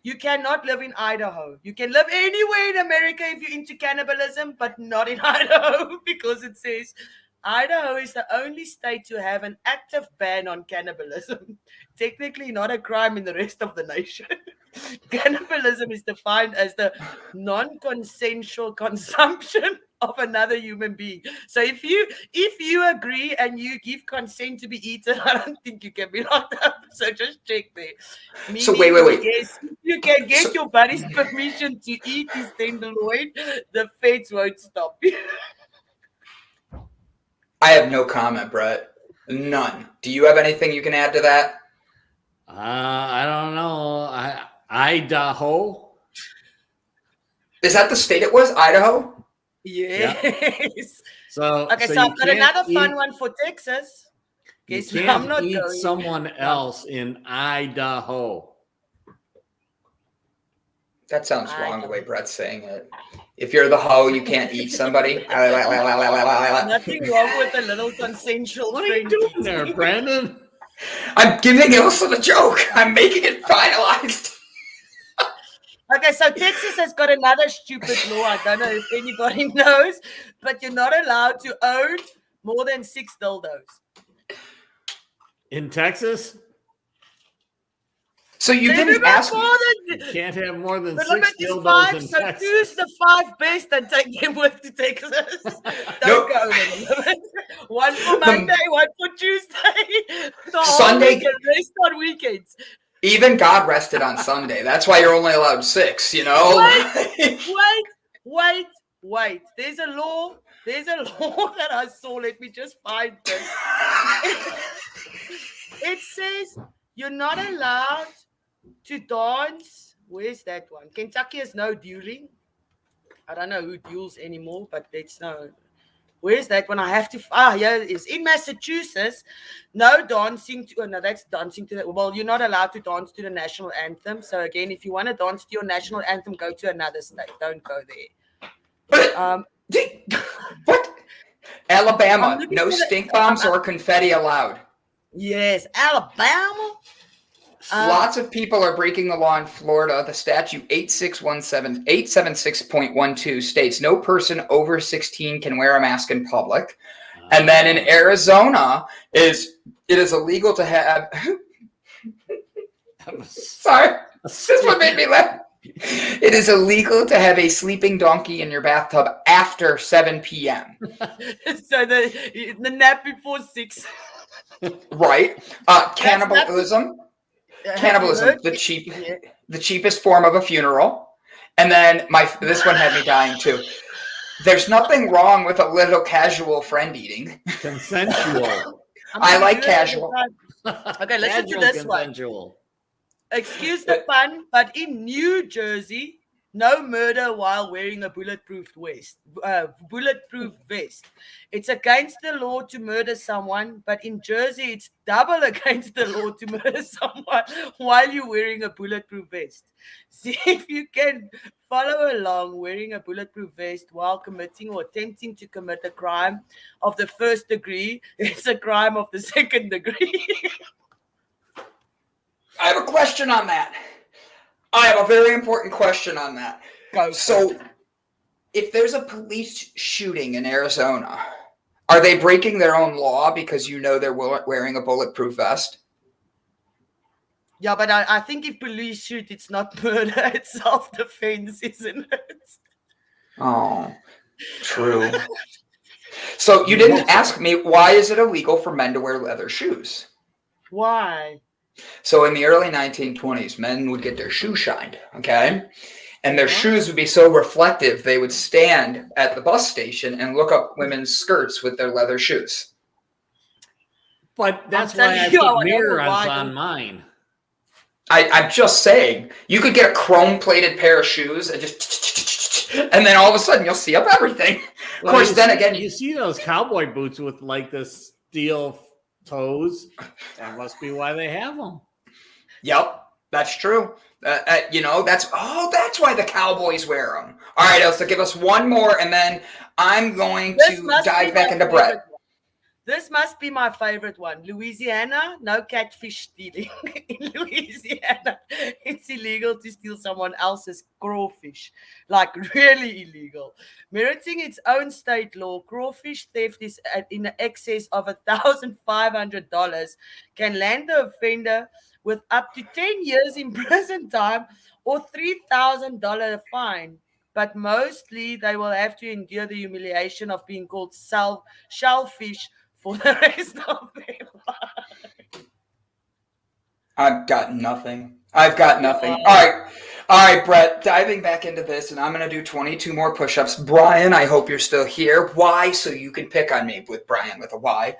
you cannot live in Idaho. You can live anywhere in America if you're into cannibalism, but not in Idaho because it says Idaho is the only state to have an active ban on cannibalism. Technically not a crime in the rest of the nation. Cannibalism is defined as the non-consensual consumption of another human being. So if you agree and you give consent to be eaten, I don't think you can be locked up. So just check there. So Meaning, wait. yes, if you can get So- your buddy's permission to eat his tenderloin, the feds won't stop you. I have no comment, Brett. None. Do you have anything you can add to that? I don't know. Idaho. Is that the state it was? Idaho? Yes. So Okay, so you I've got can't another fun eat- one for Texas. You Guess where can't I'm not eat going. someone else in Idaho. That sounds wrong the way Brett's saying it. If you're the hoe, you can't eat somebody. Nothing wrong with a little consensual What are you friend. doing there, Brandon? I'm giving Ilse the joke. I'm making it finalized. Okay, so Texas has got another stupid law. I don't know if anybody knows, but you're not allowed to own more than 6 dildos. In Texas, So you They didn't do not ask me. more than- you can't have more than The 6 limit is dildos 5, in so Texas. choose the 5 best and take them with to Texas. Don't go over the limit. One for Monday, one for Tuesday. The whole Sunday- weekend, rest on weekends. Even God rested on Sunday. That's why you're only allowed 6, you know? Wait. There's a law that I saw. Let me just find this. It says you're not allowed to dance. Where's that one? Kentucky has no dueling. I don't know who duels anymore, but it's no. Where's that one? I have to. Here it is. In Massachusetts, no dancing to. Oh, no, that's dancing to the. Well, you're not allowed to dance to the national anthem. So again, if you want to dance to your national anthem, go to another state. Don't go there. What? Alabama, I'm looking no for the- stink bombs or confetti allowed. Yes, Alabama. Lots of people are breaking the law in Florida. The statute 876.12 states no person over 16 can wear a mask in public. And then in Arizona, it is illegal to have. Sorry, this one made me laugh. It is illegal to have a sleeping donkey in your bathtub after 7 p.m. So the nap before 6. Right? Cannibalism. Cannibalism, the cheapest form of a funeral. And then this one had me dying too. There's nothing wrong with a little casual friend eating. Consensual. I like casual. Okay, listen to this one. Excuse the pun, but in New Jersey, no murder while wearing a bulletproof vest. It's against the law to murder someone, but in Jersey, it's double against the law to murder someone while you're wearing a bulletproof vest. See if you can follow along wearing a bulletproof vest while committing or attempting to commit a crime of the 1st degree. It's a crime of the 2nd degree. I have a question on that. I have a very important question on that. So, if there's a police shooting in Arizona, are they breaking their own law because you know they're wearing a bulletproof vest? Yeah, but I think if police shoot, it's not murder, it's self-defense, isn't it? Oh, true. So you didn't ask me, why is it illegal for men to wear leather shoes? Why? So in the early 1920s, men would get their shoes shined, okay? And their shoes would be so reflective, they would stand at the bus station and look up women's skirts with their leather shoes. But that's I'm why I telling you, I put wonder mirrors why. on mine. I'm just saying, you could get a chrome-plated pair of shoes and just, and then all of a sudden you'll see up everything. Of course, then again, you see those cowboy boots with like the steel toes. That must be why they have them. Yep, that's true. That's why the Cowboys wear them. All right, Elsa, give us one more, and then I'm going to dive back into Brett. This must be my favorite one. Louisiana, no catfish stealing. In Louisiana, it's illegal to steal someone else's crawfish. Like, really illegal. Meriting its own state law, crawfish theft is in excess of $1,500, can land the offender with up to 10 years in prison time or $3,000 fine. but mostly they will have to endure the humiliation of being called shellfish for the rest of their life. I've got nothing. All right, Brett, diving back into this, and I'm going to do 22 more push-ups. Brian, I hope you're still here. Why? So you can pick on me with Brian with a Y.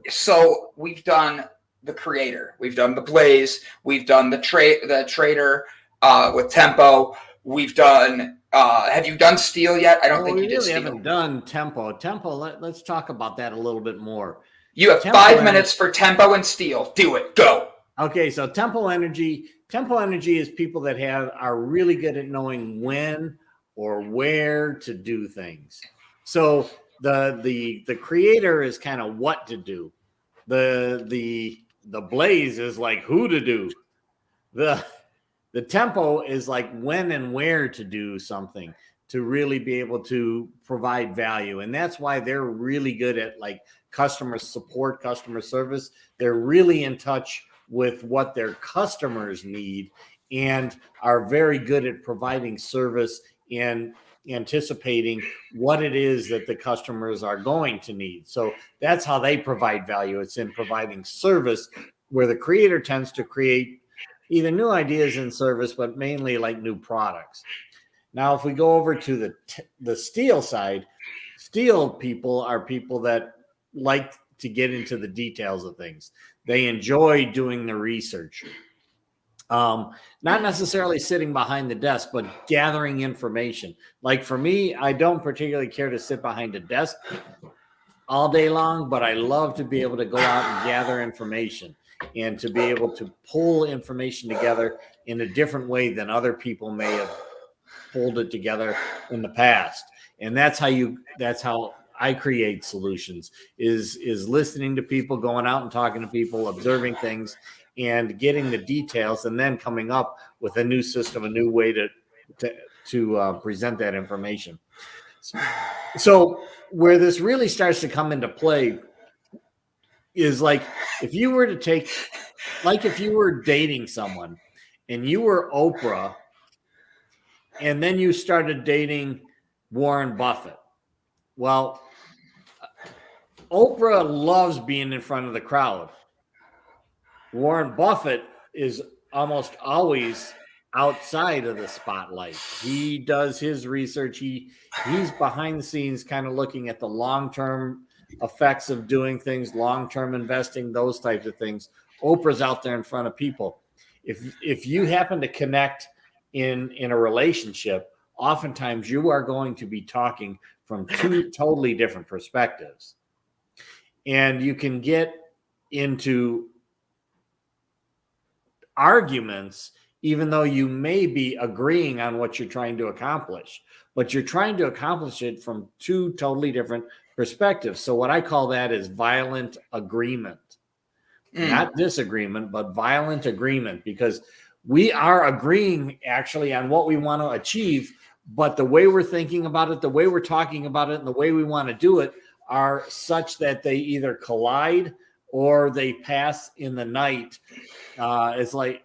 So we've done the creator. We've done the blaze. We've done the trader with tempo. We've done, have you done steel yet? I don't think you did really steel. haven't done tempo. Let's talk about that a little bit more. You have Tempo 5 minutes for tempo and steel. Do it. Go. Okay, so tempo energy is people that are really good at knowing when or where to do things. So the creator is kind of what to do. The blaze is like who to do. The tempo is like when and where to do something to really be able to provide value. And that's why they're really good at like customer support, customer service. They're really in touch with what their customers need and are very good at providing service and anticipating what it is that the customers are going to need. So that's how they provide value. It's in providing service, where the creator tends to create either new ideas in service, but mainly like new products. Now, if we go over to the steel side, steel people are people that like to get into the details of things. They enjoy doing the research. Not necessarily sitting behind the desk, but gathering information. Like for me, I don't particularly care to sit behind a desk all day long, but I love to be able to go out and gather information and to be able to pull information together in a different way than other people may have pulled it together in the past. And that's how I create solutions is listening to people, going out and talking to people, observing things and getting the details, and then coming up with a new system, a new way to present that information. So where this really starts to come into play is like if you were dating someone and you were Oprah and then you started dating Warren Buffett. Well, Oprah loves being in front of the crowd. Warren Buffett is almost always outside of the spotlight. He does his research. He's behind the scenes kind of looking at the long-term effects of doing things, long-term investing, those types of things. Oprah's out there in front of people. If you happen to connect in a relationship, oftentimes you are going to be talking from two totally different perspectives. And you can get into arguments, even though you may be agreeing on what you're trying to accomplish, but you're trying to accomplish it from two totally different perspectives. So what I call that is violent agreement, not disagreement, but violent agreement, because we are agreeing actually on what we want to achieve, but the way we're thinking about it, the way we're talking about it, and the way we want to do it are such that they either collide or they pass in the night. It's like,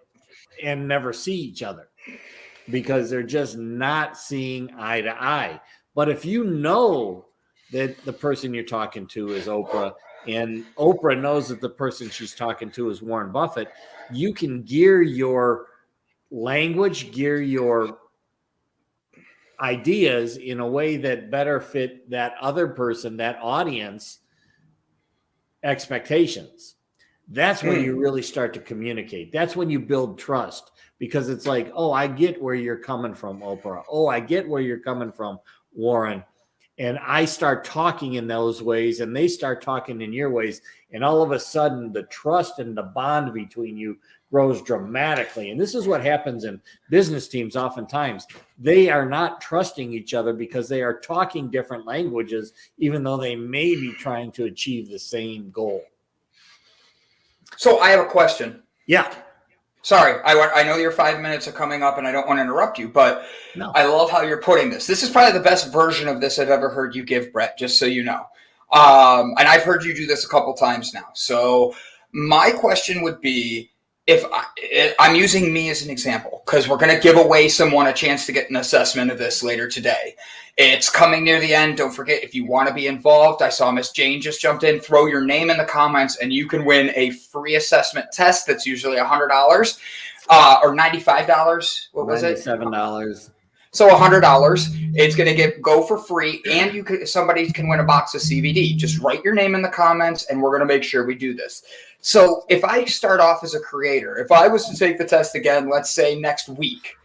and never see each other because they're just not seeing eye to eye. But if you know that the person you're talking to is Oprah and Oprah knows that the person she's talking to is Warren Buffett, you can gear your language, gear your ideas in a way that better fit that other person, that audience expectations. That's when you really start to communicate. That's when you build trust, because it's like, oh, I get where you're coming from, Oprah. Oh, I get where you're coming from, Warren. And I start talking in those ways and they start talking in your ways. And all of a sudden the trust and the bond between you grows dramatically. And this is what happens in business teams oftentimes. They are not trusting each other because they are talking different languages, even though they may be trying to achieve the same goal. So I have a question. Yeah. Sorry, I know your 5 minutes are coming up and I don't want to interrupt you, but No. I love how you're putting this. This is probably the best version of this I've ever heard you give, Brett, just so you know. And I've heard you do this a couple times now. So my question would be, I'm using me as an example because we're going to give away someone a chance to get an assessment of this later today. It's coming near the end. Don't forget, if you want to be involved, I saw Miss Jane just jumped in. Throw your name in the comments and you can win a free assessment test that's usually $100 or $95. What was it? $97. So $100. It's going to go for free, and somebody can win a box of CBD. Just write your name in the comments, and we're going to make sure we do this. So if I start off as a creator, if I was to take the test again, let's say next week,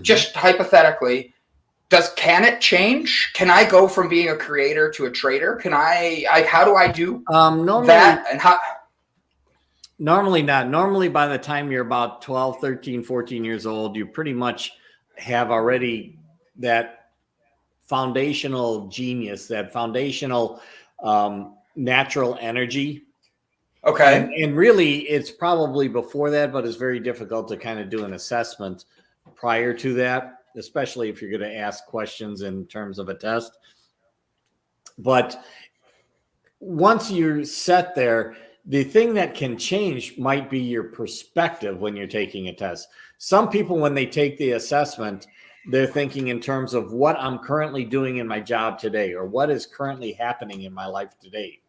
just hypothetically, can it change? Can I go from being a creator to a trader? How do I do that? And how? Normally not. Normally by the time you're about 12, 13, 14 years old, you pretty much have already that foundational genius, that foundational natural energy. Okay. And really it's probably before that, but it's very difficult to kind of do an assessment prior to that, especially if you're going to ask questions in terms of a test. But once you're set there, the thing that can change might be your perspective when you're taking a test. Some people, when they take the assessment, they're thinking in terms of what I'm currently doing in my job today, or what is currently happening in my life today.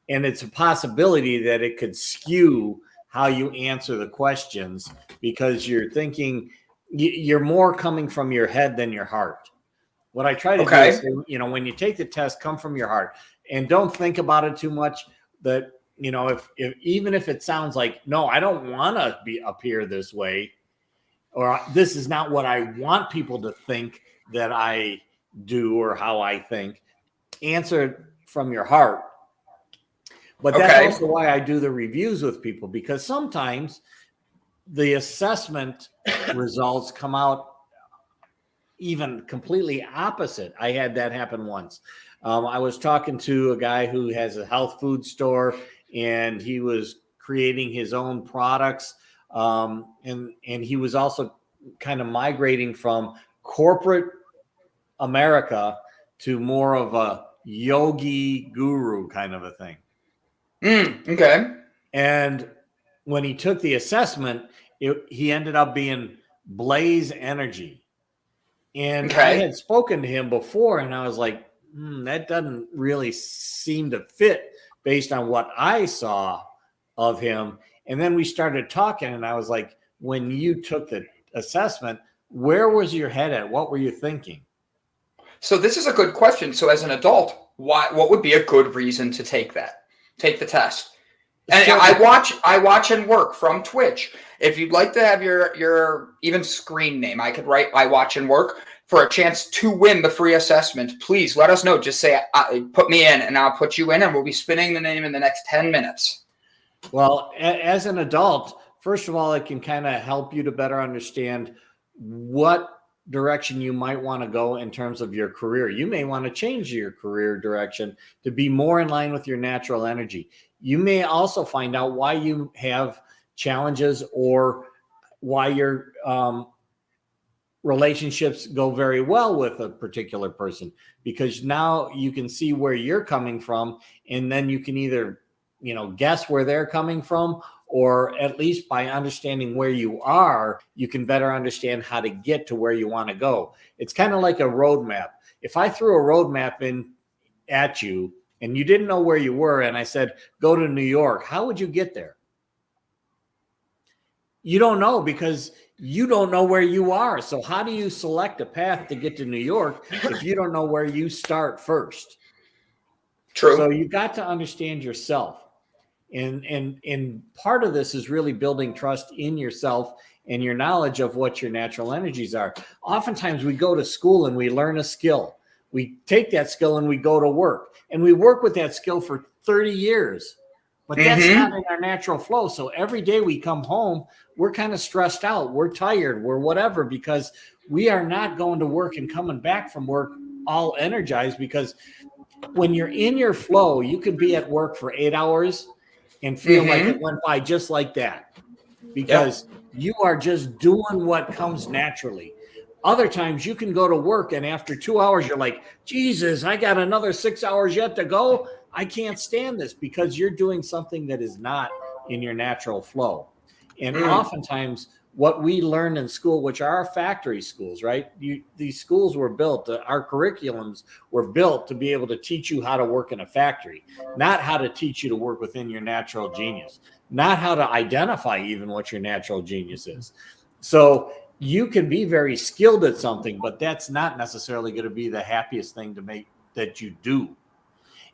And it's a possibility that it could skew how you answer the questions because you're thinking you're more coming from your head than your heart. What I try to do is, when you take the test, come from your heart and don't think about it too much. That, if even if it sounds like, no, I don't want to appear this way, or this is not what I want people to think that I do or how I think, answer it from your heart. But that's also why I do the reviews with people, because sometimes the assessment results come out even completely opposite. I had that happen once. I was talking to a guy who has a health food store, and he was creating his own products. And he was also kind of migrating from corporate America to more of a yogi guru kind of a thing. Okay. And when he took the assessment, he ended up being Blaze Energy. And I had spoken to him before, and I was like, that doesn't really seem to fit based on what I saw of him. And then we started talking, and I was like, when you took the assessment, where was your head at? What were you thinking? So this is a good question. So as an adult, what would be a good reason to take the test? And so, I watch and work from Twitch. If you'd like to have your even screen name, I could write I watch and work for a chance to win the free assessment. Please let us know. Just say, put me in, and I'll put you in, and we'll be spinning the name in the next 10 minutes. Well, as an adult, first of all, it can kind of help you to better understand what direction you might want to go in terms of your career. You may want to change your career direction to be more in line with your natural energy. You may also find out why you have challenges or why your relationships go very well with a particular person, because now you can see where you're coming from, and then you can either guess where they're coming from, or at least by understanding where you are, you can better understand how to get to where you want to go. It's kind of like a roadmap. If I threw a roadmap in at you and you didn't know where you were, and I said, go to New York, how would you get there? You don't know, because you don't know where you are. So how do you select a path to get to New York if you don't know where you start first? True. So you got to understand yourself. And part of this is really building trust in yourself and your knowledge of what your natural energies are. Oftentimes we go to school and we learn a skill. We take that skill and we go to work, and we work with that skill for 30 years. But that's not in our natural flow. So every day we come home, we're kind of stressed out. We're tired. We're whatever, because we are not going to work and coming back from work all energized. Because when you're in your flow, you could be at work for 8 hours and feel like it went by just like that, because you are just doing what comes naturally. Other times you can go to work, and after 2 hours, you're like, Jesus, I got another 6 hours yet to go. I can't stand this, because you're doing something that is not in your natural flow. And oftentimes what we learn in school, which are our factory schools, right? These schools were built, our curriculums were built to be able to teach you how to work in a factory, not how to teach you to work within your natural genius, not how to identify even what your natural genius is. So you can be very skilled at something, but that's not necessarily going to be the happiest thing to make that you do.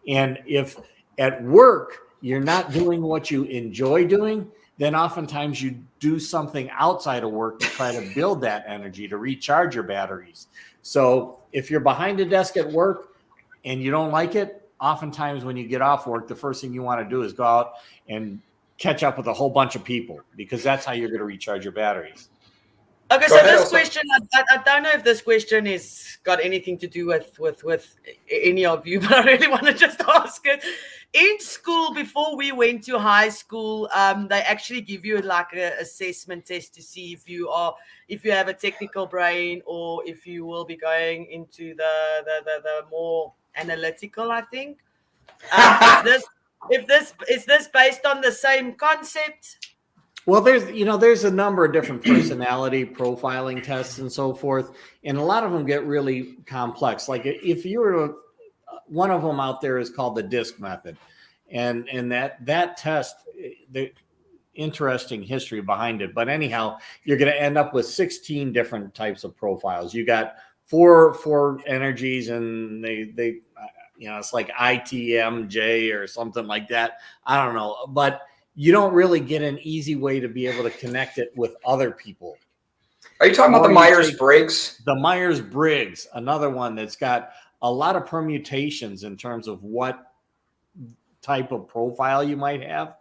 And if at work you're not doing what you enjoy doing, then oftentimes you do something outside of work to try to build that energy, to recharge your batteries. So if you're behind a desk at work and you don't like it, oftentimes when you get off work, the first thing you want to do is go out and catch up with a whole bunch of people, because that's how you're going to recharge your batteries. Okay, so this question, I don't know if this question is got anything to do with any of you, but I really want to just ask it. In school, before we went to high school, they actually give you like an assessment test to see if you have a technical brain, or if you will be going into the more analytical, I think. Is this based on the same concept? Well, there's a number of different personality profiling tests and so forth, and a lot of them get really complex. Like if you're one of them out there is called the DISC method, and that test, the interesting history behind it. But anyhow, you're going to end up with 16 different types of profiles. You got four energies, and they it's like ITMJ or something like that. I don't know, but you don't really get an easy way to be able to connect it with other people. Are you talking about the Myers-Briggs? The Myers-Briggs, another one that's got a lot of permutations in terms of what type of profile you might have.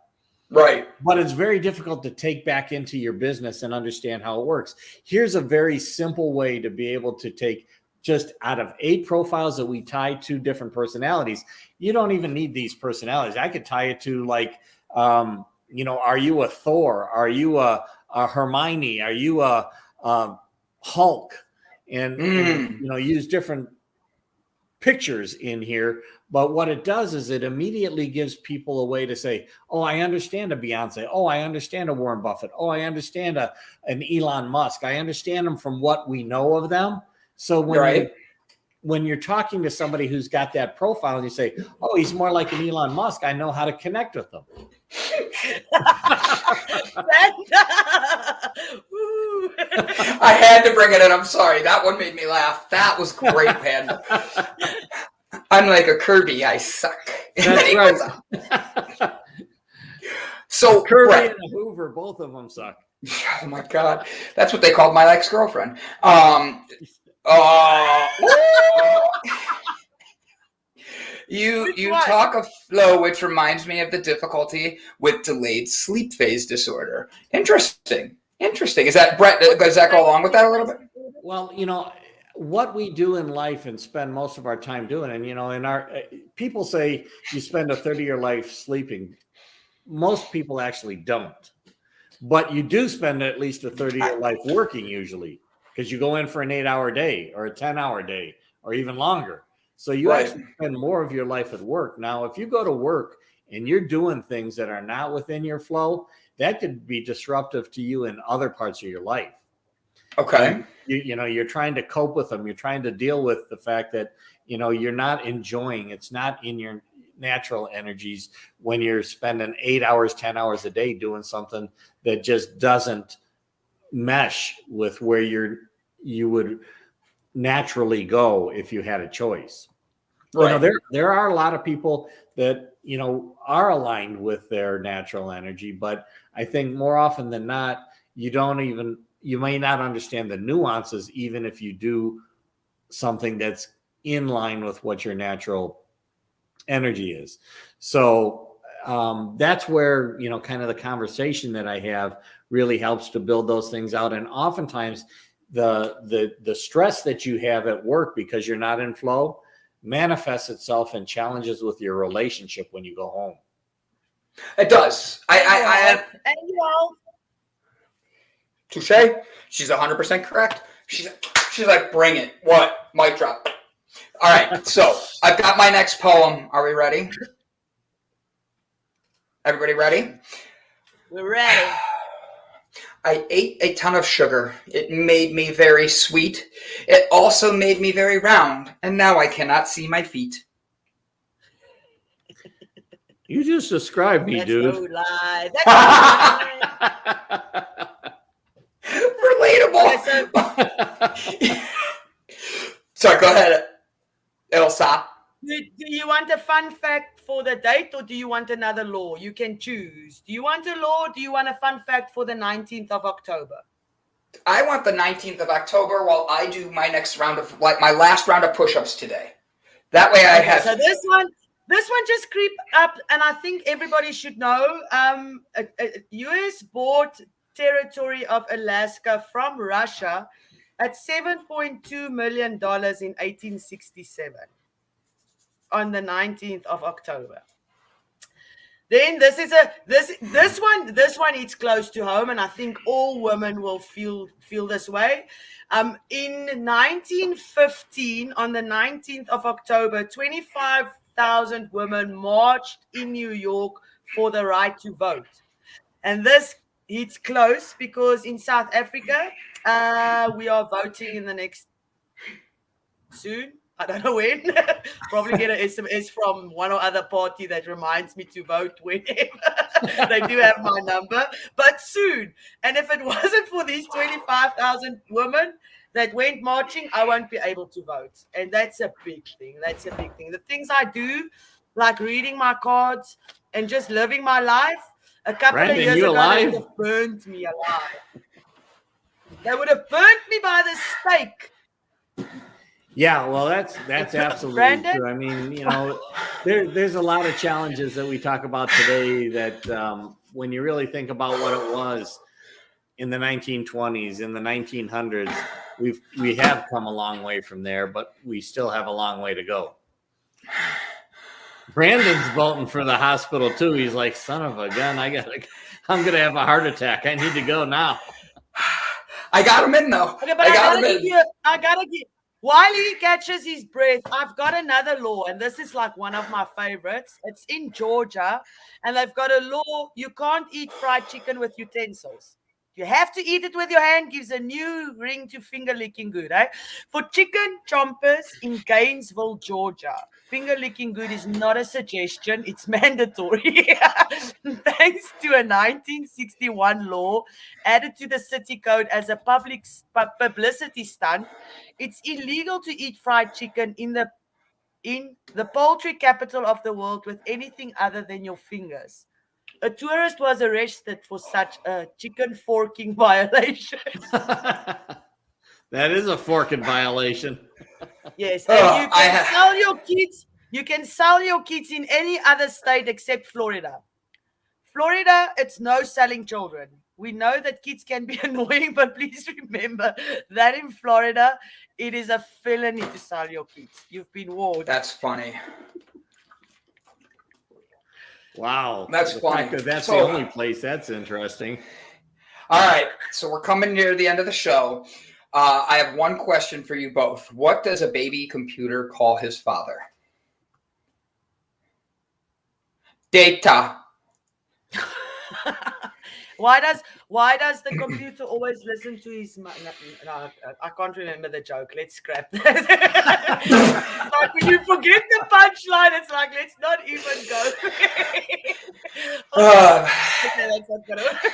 Right. But it's very difficult to take back into your business and understand how it works. Here's a very simple way to be able to take just out of 8 profiles that we tie to different personalities. You don't even need these personalities. I could tie it to like, are you a Thor? Are you a Hermione? Are you a Hulk? And use different pictures in here. But what it does is it immediately gives people a way to say, oh, I understand a Beyonce. Oh, I understand a Warren Buffett. Oh, I understand an Elon Musk. I understand them from what we know of them. So when you're talking to somebody who's got that profile and you say, oh, he's more like an Elon Musk, I know how to connect with them. I had to bring it in. I'm sorry. That one made me laugh. That was great, Panda. I'm like a Kirby. I suck. That's right. So Kirby and a Hoover, both of them suck. Oh my God. That's what they called my ex-girlfriend. You talk of flow, which reminds me of the difficulty with delayed sleep phase disorder. Interesting. Is that, Brett, does that go along with that a little bit? Well, what we do in life and spend most of our time doing, and in our people say you spend a third of your life sleeping. Most people actually don't, but you do spend at least a third of your life working usually, because you go in for an 8-hour day or a 10-hour day or even longer. So you actually spend more of your life at work. Now, if you go to work and you're doing things that are not within your flow, that could be disruptive to you in other parts of your life. Okay. You're trying to cope with them. You're trying to deal with the fact that, you're not enjoying, it's not in your natural energies when you're spending 8 hours, 10 hours a day doing something that just doesn't mesh with where you would naturally go if you had a choice. Right. There are a lot of people that, are aligned with their natural energy, but I think more often than not, you may not understand the nuances, even if you do something that's in line with what your natural energy is. So that's where, kind of the conversation that I have really helps to build those things out. And oftentimes the stress that you have at work because you're not in flow manifests itself in challenges with your relationship when you go home. It does. Touche. She's 100% correct. She's like, bring it. What? Mic drop. All right. So I've got my next poem. Are we ready? Everybody ready? We're ready. I ate a ton of sugar. It made me very sweet. It also made me very round, and now I cannot see my feet. You just described me, That's dude. no lie. That's no lie. Relatable. Okay, Sorry, go ahead, Elsa. do you want a fun fact for the date, or do you want another law? You can choose. Do you want a law, or do you want a fun fact for the 19th of October? I want the 19th of October while I do my next round of, like, my last round of push-ups today. That way I have... So this one just creep up, and I think everybody should know. US bought territory of Alaska from Russia at $7.2 million in 1867 on the 19th of October. Then this one hits close to home, and I think all women will feel this way. In 1915, on the 19th of October, 25,000 women marched in New York for the right to vote. And this hits close because in South Africa, we are voting in the next soon. I don't know when. Probably get an SMS from one or other party that reminds me to vote whenever. They do have my number, but soon. And if it wasn't for these 25,000 women that went marching, I won't be able to vote. And that's a big thing. That's a big thing. The things I do, like reading my cards and just living my life, a couple of years ago, they would have burned me alive. They would have burnt me by the stake. Yeah, well, that's absolutely true. I mean, you know, there's a lot of challenges that we talk about today that when you really think about what it was in the 1920s, in the 1900s, we have come a long way from there, but we still have a long way to go. Brandon's voting for the hospital too. He's like, son of a gun, I'm gonna have a heart attack. I need to go now. I got him in though. Okay, but I gotta give. While he catches his breath, I've got another law, and this is like one of my favorites. It's in Georgia, and they've got a law: you can't eat fried chicken with utensils. You have to eat it with your hand. Gives a new ring to finger licking good. Eh? For chicken chompers in Gainesville, Georgia, finger licking good is not a suggestion. It's mandatory. Thanks to a 1961 law added to the city code as a public publicity stunt, it's illegal to eat fried chicken in the poultry capital of the world with anything other than your fingers. A tourist was arrested for such a chicken forking violation. That is a forking violation. Yes, and you can sell your kids. You can sell your kids in any other state except Florida. Florida, it's no selling children. We know that kids can be annoying, but please remember that in Florida, it is a felony to sell your kids. You've been warned. That's funny. Wow. That's funny. That's the only place. That's interesting. All right. So we're coming near the end of the show. I have one question for you both. What does a baby computer call his father? Data. Why does the computer always listen to his no, I can't remember the joke. Let's scrap that. Like when you forget the punchline, it's like, let's not even go. Okay, that's not gonna work.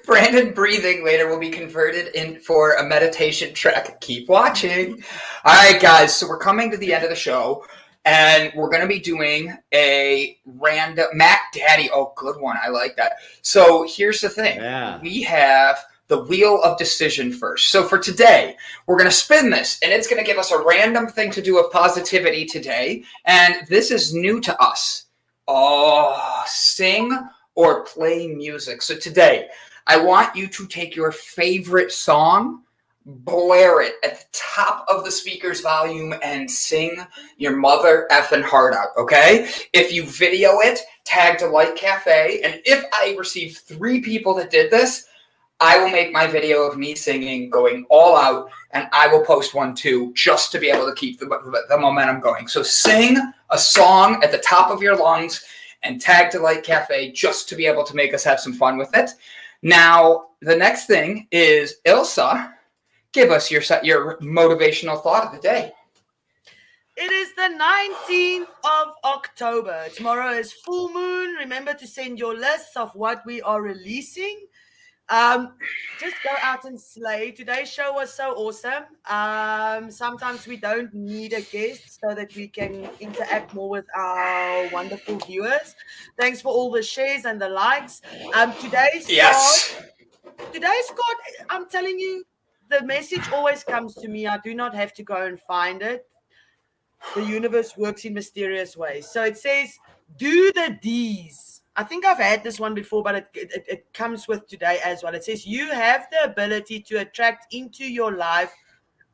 Brandon breathing later will be converted in for a meditation track. Keep watching. All right, guys. So we're coming to the end of the show. And we're going to be doing a random Mac Daddy. Oh, good one. I like that. So here's the thing. Yeah. We have the wheel of decision first. So for today, we're going to spin this, and it's going to give us a random thing to do of positivity today. And this is new to us. Oh, sing or play music. So today, I want you to take your favorite song, blare it at the top of the speaker's volume, and sing your mother effing heart out, okay? If you video it, tag Delight Cafe, and if I receive 3 people that did this, I will make my video of me singing, going all out, and I will post one too, just to be able to keep the momentum going. So sing a song at the top of your lungs and tag Delight Cafe just to be able to make us have some fun with it. Now, the next thing is Ilse. Give us your motivational thought of the day. It is the 19th of October. Tomorrow is full moon. Remember to send your lists of what we are releasing. Just go out and slay. Today's show was so awesome. Sometimes we don't need a guest so that we can interact more with our wonderful viewers. Thanks for all the shares and the likes. Today's card, I'm telling you, the message always comes to me. I do not have to go and find it. The universe works in mysterious ways. So it says, do the D's. I think I've had this one before, but it comes with today as well. It says, you have the ability to attract into your life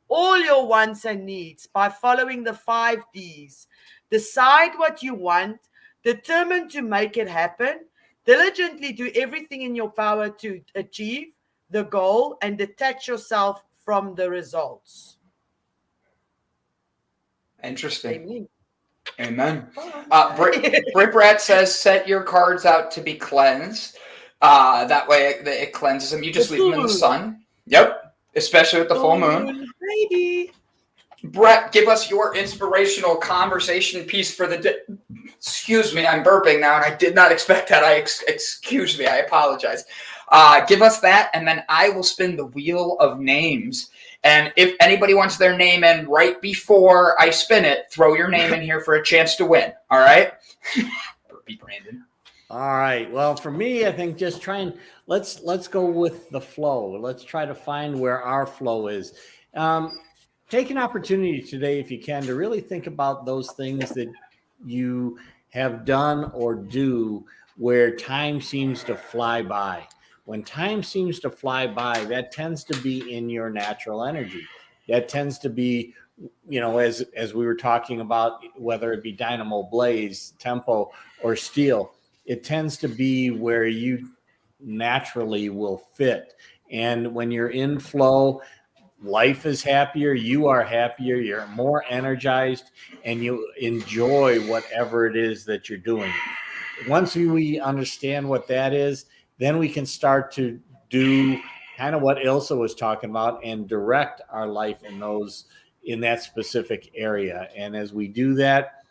all your wants and needs by following the 5 D's. Decide what you want, determined to make it happen, diligently do everything in your power to achieve the goal, and detach yourself from the results. Interesting. Amen. Brit Brat says, set your cards out to be cleansed. That way it cleanses them. You just leave them in the sun. Yep. Especially with the full moon. Baby. Brett, give us your inspirational conversation piece for the day. Excuse me, I'm burping now, and I did not expect that. Excuse me, I apologize. Give us that, and then I will spin the wheel of names. And if anybody wants their name in right before I spin it, throw your name in here for a chance to win. All right? Burpee Brandon. All right. Well, for me, I think just let's go with the flow. Let's try to find where our flow is. Take an opportunity today, if you can, to really think about those things that you have done or do where time seems to fly by. When time seems to fly by, that tends to be in your natural energy. That tends to be, as we were talking about, whether it be dynamo, blaze, tempo, or steel, it tends to be where you naturally will fit. And when you're in flow, life is happier, you are happier, you're more energized, and you enjoy whatever it is that you're doing. Once we understand what that is, then we can start to do kind of what Ilse was talking about and direct our life in that specific area. And as we do that,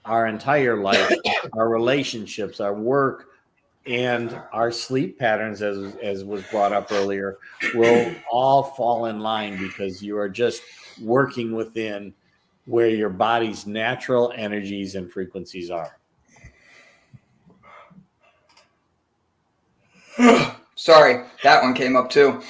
our entire life, our relationships, our work, and our sleep patterns, as was brought up earlier, will all fall in line because you are just working within where your body's natural energies and frequencies are. Sorry, that one came up too.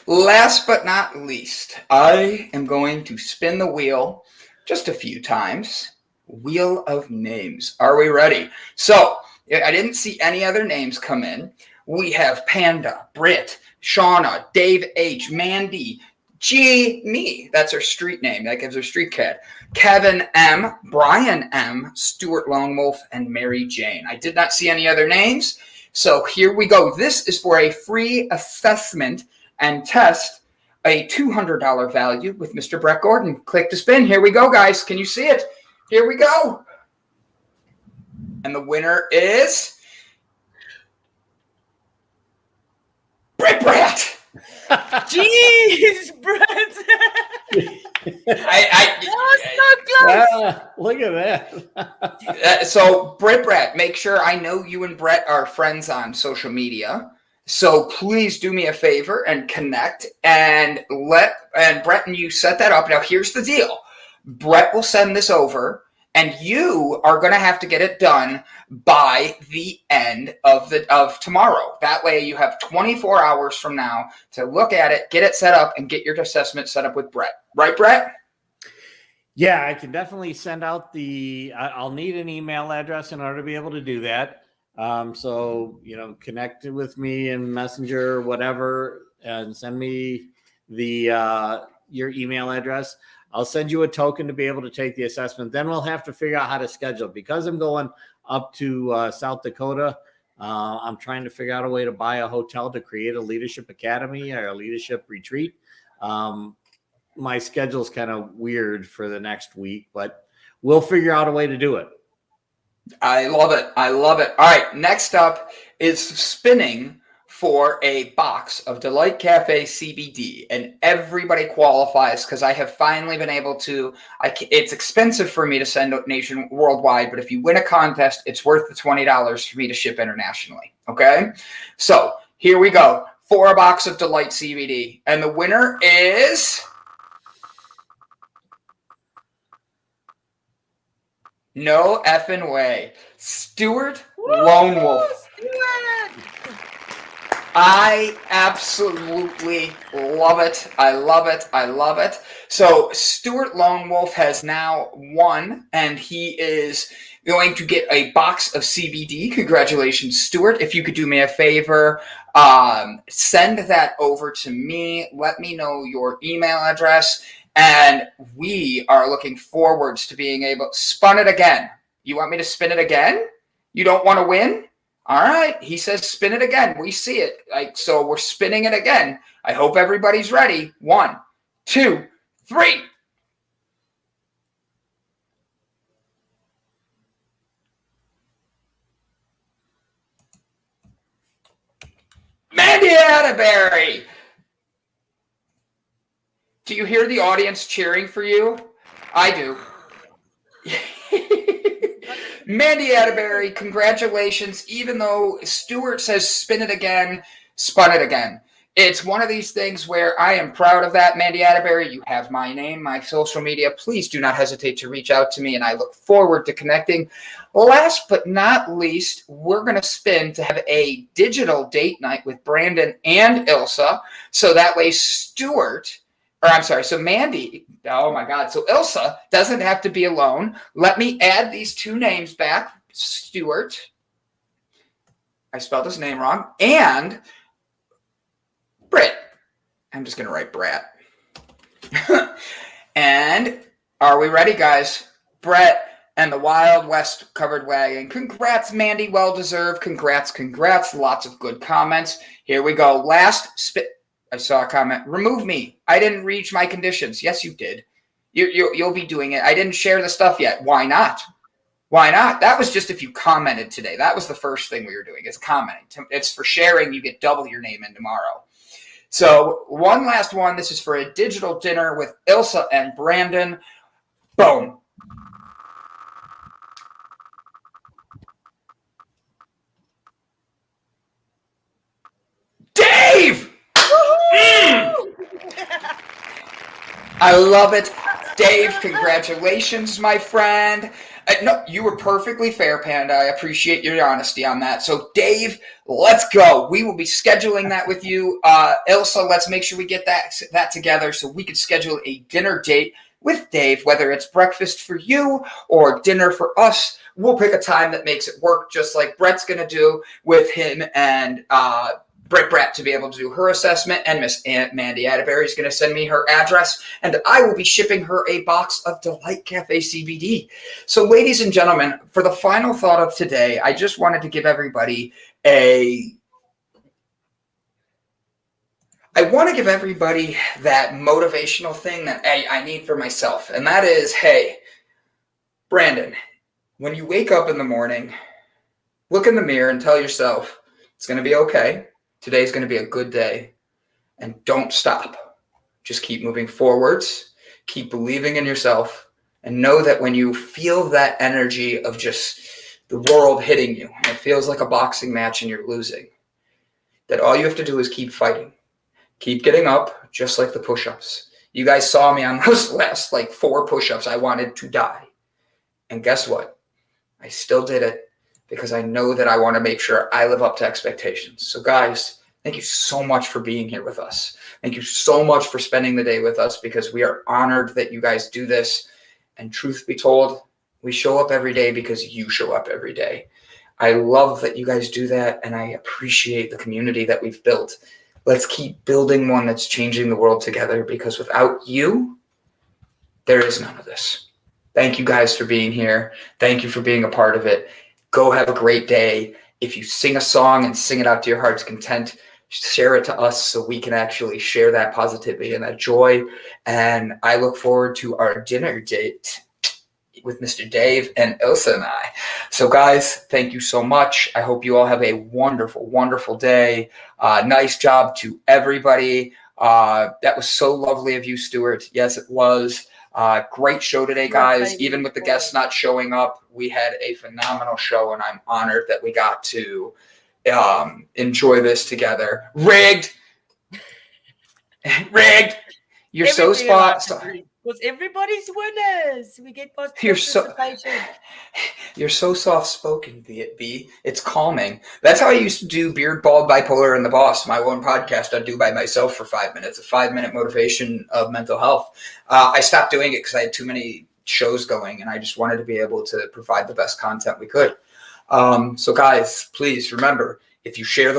Last but not least, I am going to spin the wheel just a few times. Wheel of names. Are we ready? So, I didn't see any other names come in. We have Panda, Britt, Shauna, Dave H, Mandy, G, me. That's her street name. That gives her street cred. Kevin M, Brian M, Stuart Lone Wolf, and Mary Jane. I did not see any other names. So here we go. This is for a free assessment and test, a $200 value with Mr. Brett Gordon. Click to spin. Here we go, guys. Can you see it? Here we go. And the winner is Brett. Jeez, Brett. That was so close. Look at that. So, Brett, make sure I know you and Brett are friends on social media. So please do me a favor and connect and Brett and you set that up. Now, here's the deal. Brett will send this over, and you are going to have to get it done by the end of tomorrow. That way you have 24 hours from now to look at it, get it set up, and get your assessment set up with Brett. Right, Brett? Yeah, I can definitely send out I'll need an email address in order to be able to do that. So, connect with me in Messenger, whatever, and send me your email address. I'll send you a token to be able to take the assessment. Then we'll have to figure out how to schedule. Because I'm going up to South Dakota, I'm trying to figure out a way to buy a hotel to create a leadership academy or a leadership retreat. My schedule's kind of weird for the next week, but we'll figure out a way to do it. I love it. All right, next up is spinning for a box of Delight Cafe CBD, and everybody qualifies because I have finally been able to. It's expensive for me to send worldwide, but if you win a contest, it's worth the $20 for me to ship internationally. Okay, so here we go for a box of Delight CBD, and the winner is no effing way, Stuart Lone Wolf. I absolutely love it. I love it. I love it. So Stuart Lone Wolf has now won, and he is going to get a box of CBD. Congratulations, Stuart. If you could do me a favor, send that over to me. Let me know your email address, and we are looking forwards to being able to spin it again. You want me to spin it again? You don't want to win? All right, he says spin it again. We see it. So we're spinning it again. I hope everybody's ready. 1, 2, 3. Mandy Atterbury. Do you hear the audience cheering for you? I do. Mandy Atterbury, congratulations. Even though Stuart says spin it again, spun it again. It's one of these things where I am proud of that. Mandy Atterbury, you have my name, my social media. Please do not hesitate to reach out to me, and I look forward to connecting. Last but not least, we're going to spin to have a digital date night with Brandon and Ilse. So that way so Mandy, oh my God, so Ilse doesn't have to be alone. Let me add these two names back. Stuart, I spelled his name wrong, and Britt. I'm just going to write Brat. And are we ready, guys? Brett and the Wild West Covered Wagon. Congrats, Mandy. Well-deserved. Congrats. Lots of good comments. Here we go. Last spit. I saw a comment. Remove me. I didn't reach my conditions. Yes, you did. You'll be doing it. I didn't share the stuff yet. Why not? Why not? That was just if you commented today. That was the first thing we were doing is commenting. It's for sharing. You get double your name in tomorrow. So one last one. This is for a digital dinner with Ilse and Brandon. Boom. Dave! I love it. Dave, congratulations, my friend. No, you were perfectly fair, Panda. I appreciate your honesty on that. So, Dave, let's go. We will be scheduling that with you. Ilse, let's make sure we get that together so we can schedule a dinner date with Dave, whether it's breakfast for you or dinner for us. We'll pick a time that makes it work, just like Brett's going to do with him and Brett to be able to do her assessment, and Miss Aunt Mandy Atterbury is going to send me her address, and I will be shipping her a box of Delight Cafe CBD. So, ladies and gentlemen, for the final thought of today, I just wanted to give everybody that motivational thing that I need for myself, and that is, hey, Brandon, when you wake up in the morning, look in the mirror and tell yourself it's going to be okay. Today's going to be a good day, and don't stop. Just keep moving forwards, keep believing in yourself, and know that when you feel that energy of just the world hitting you, and it feels like a boxing match and you're losing, that all you have to do is keep fighting. Keep getting up, just like the push-ups. You guys saw me on those last 4 push-ups. I wanted to die. And guess what? I still did it. Because I know that I want to make sure I live up to expectations. So guys, thank you so much for being here with us. Thank you so much for spending the day with us, because we are honored that you guys do this. And truth be told, we show up every day because you show up every day. I love that you guys do that, and I appreciate the community that we've built. Let's keep building one that's changing the world together, because without you, there is none of this. Thank you guys for being here. Thank you for being a part of it. Go have a great day. If you sing a song and sing it out to your heart's content, share it to us so we can actually share that positivity and that joy. And I look forward to our dinner date. with Mr. Dave and Ilse and I. So guys, thank you so much. I hope you all have a wonderful, wonderful day. Nice job to everybody. That was so lovely of you, Stuart. Yes, it was. Great show today, guys. Even with the guests not showing up, we had a phenomenal show, and I'm honored that we got to enjoy this together. Rigged. You're so spot. Because everybody's winners. We get participation. You're so soft-spoken, B. It's calming. That's how I used to do Beard, Bald, Bipolar, and the Boss, my own podcast I do by myself for 5 minutes, a 5-minute motivation of mental health. I stopped doing it because I had too many shows going, and I just wanted to be able to provide the best content we could. So, guys, please remember, if you share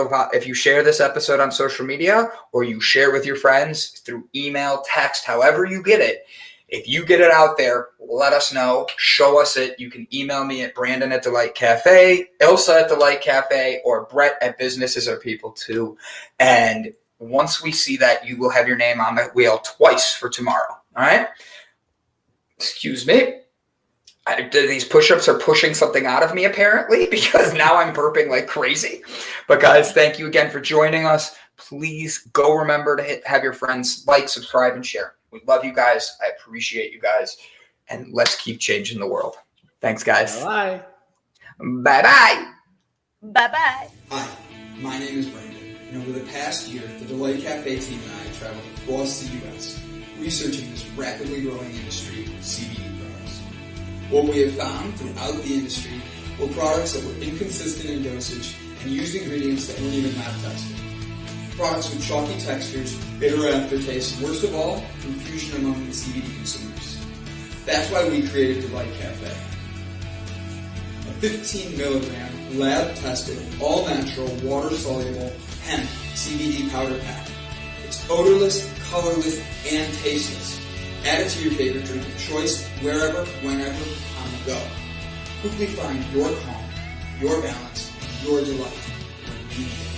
this episode on social media, or you share with your friends through email, text, however you get it, if you get it out there, let us know. Show us it. You can email me at Brandon@Delight Cafe, Ilse@Delight Cafe, or Brett at Businesses Are People Too. And once we see that, you will have your name on the wheel twice for tomorrow. All right? Excuse me. These push-ups are pushing something out of me, apparently, because now I'm burping like crazy. But guys, thank you again for joining us. Please go remember to have your friends like, subscribe, and share. We love you guys. I appreciate you guys. And let's keep changing the world. Thanks, guys. Bye. Bye-bye. Bye-bye. Hi, my name is Brandon, and over the past year, the Delight Cafe team and I traveled across the U.S. researching this rapidly growing industry of CBD products. What we have found throughout the industry were products that were inconsistent in dosage and used ingredients that weren't even lab tested. Products with chalky textures, bitter aftertaste, and worst of all, confusion among the CBD consumers. That's why we created Delight Cafe. A 15 milligram, lab-tested, all-natural, water-soluble hemp CBD powder pack. It's odorless, colorless, and tasteless. Add it to your favorite drink of choice, wherever, whenever, on the go. Quickly find your calm, your balance, your delight when you need it.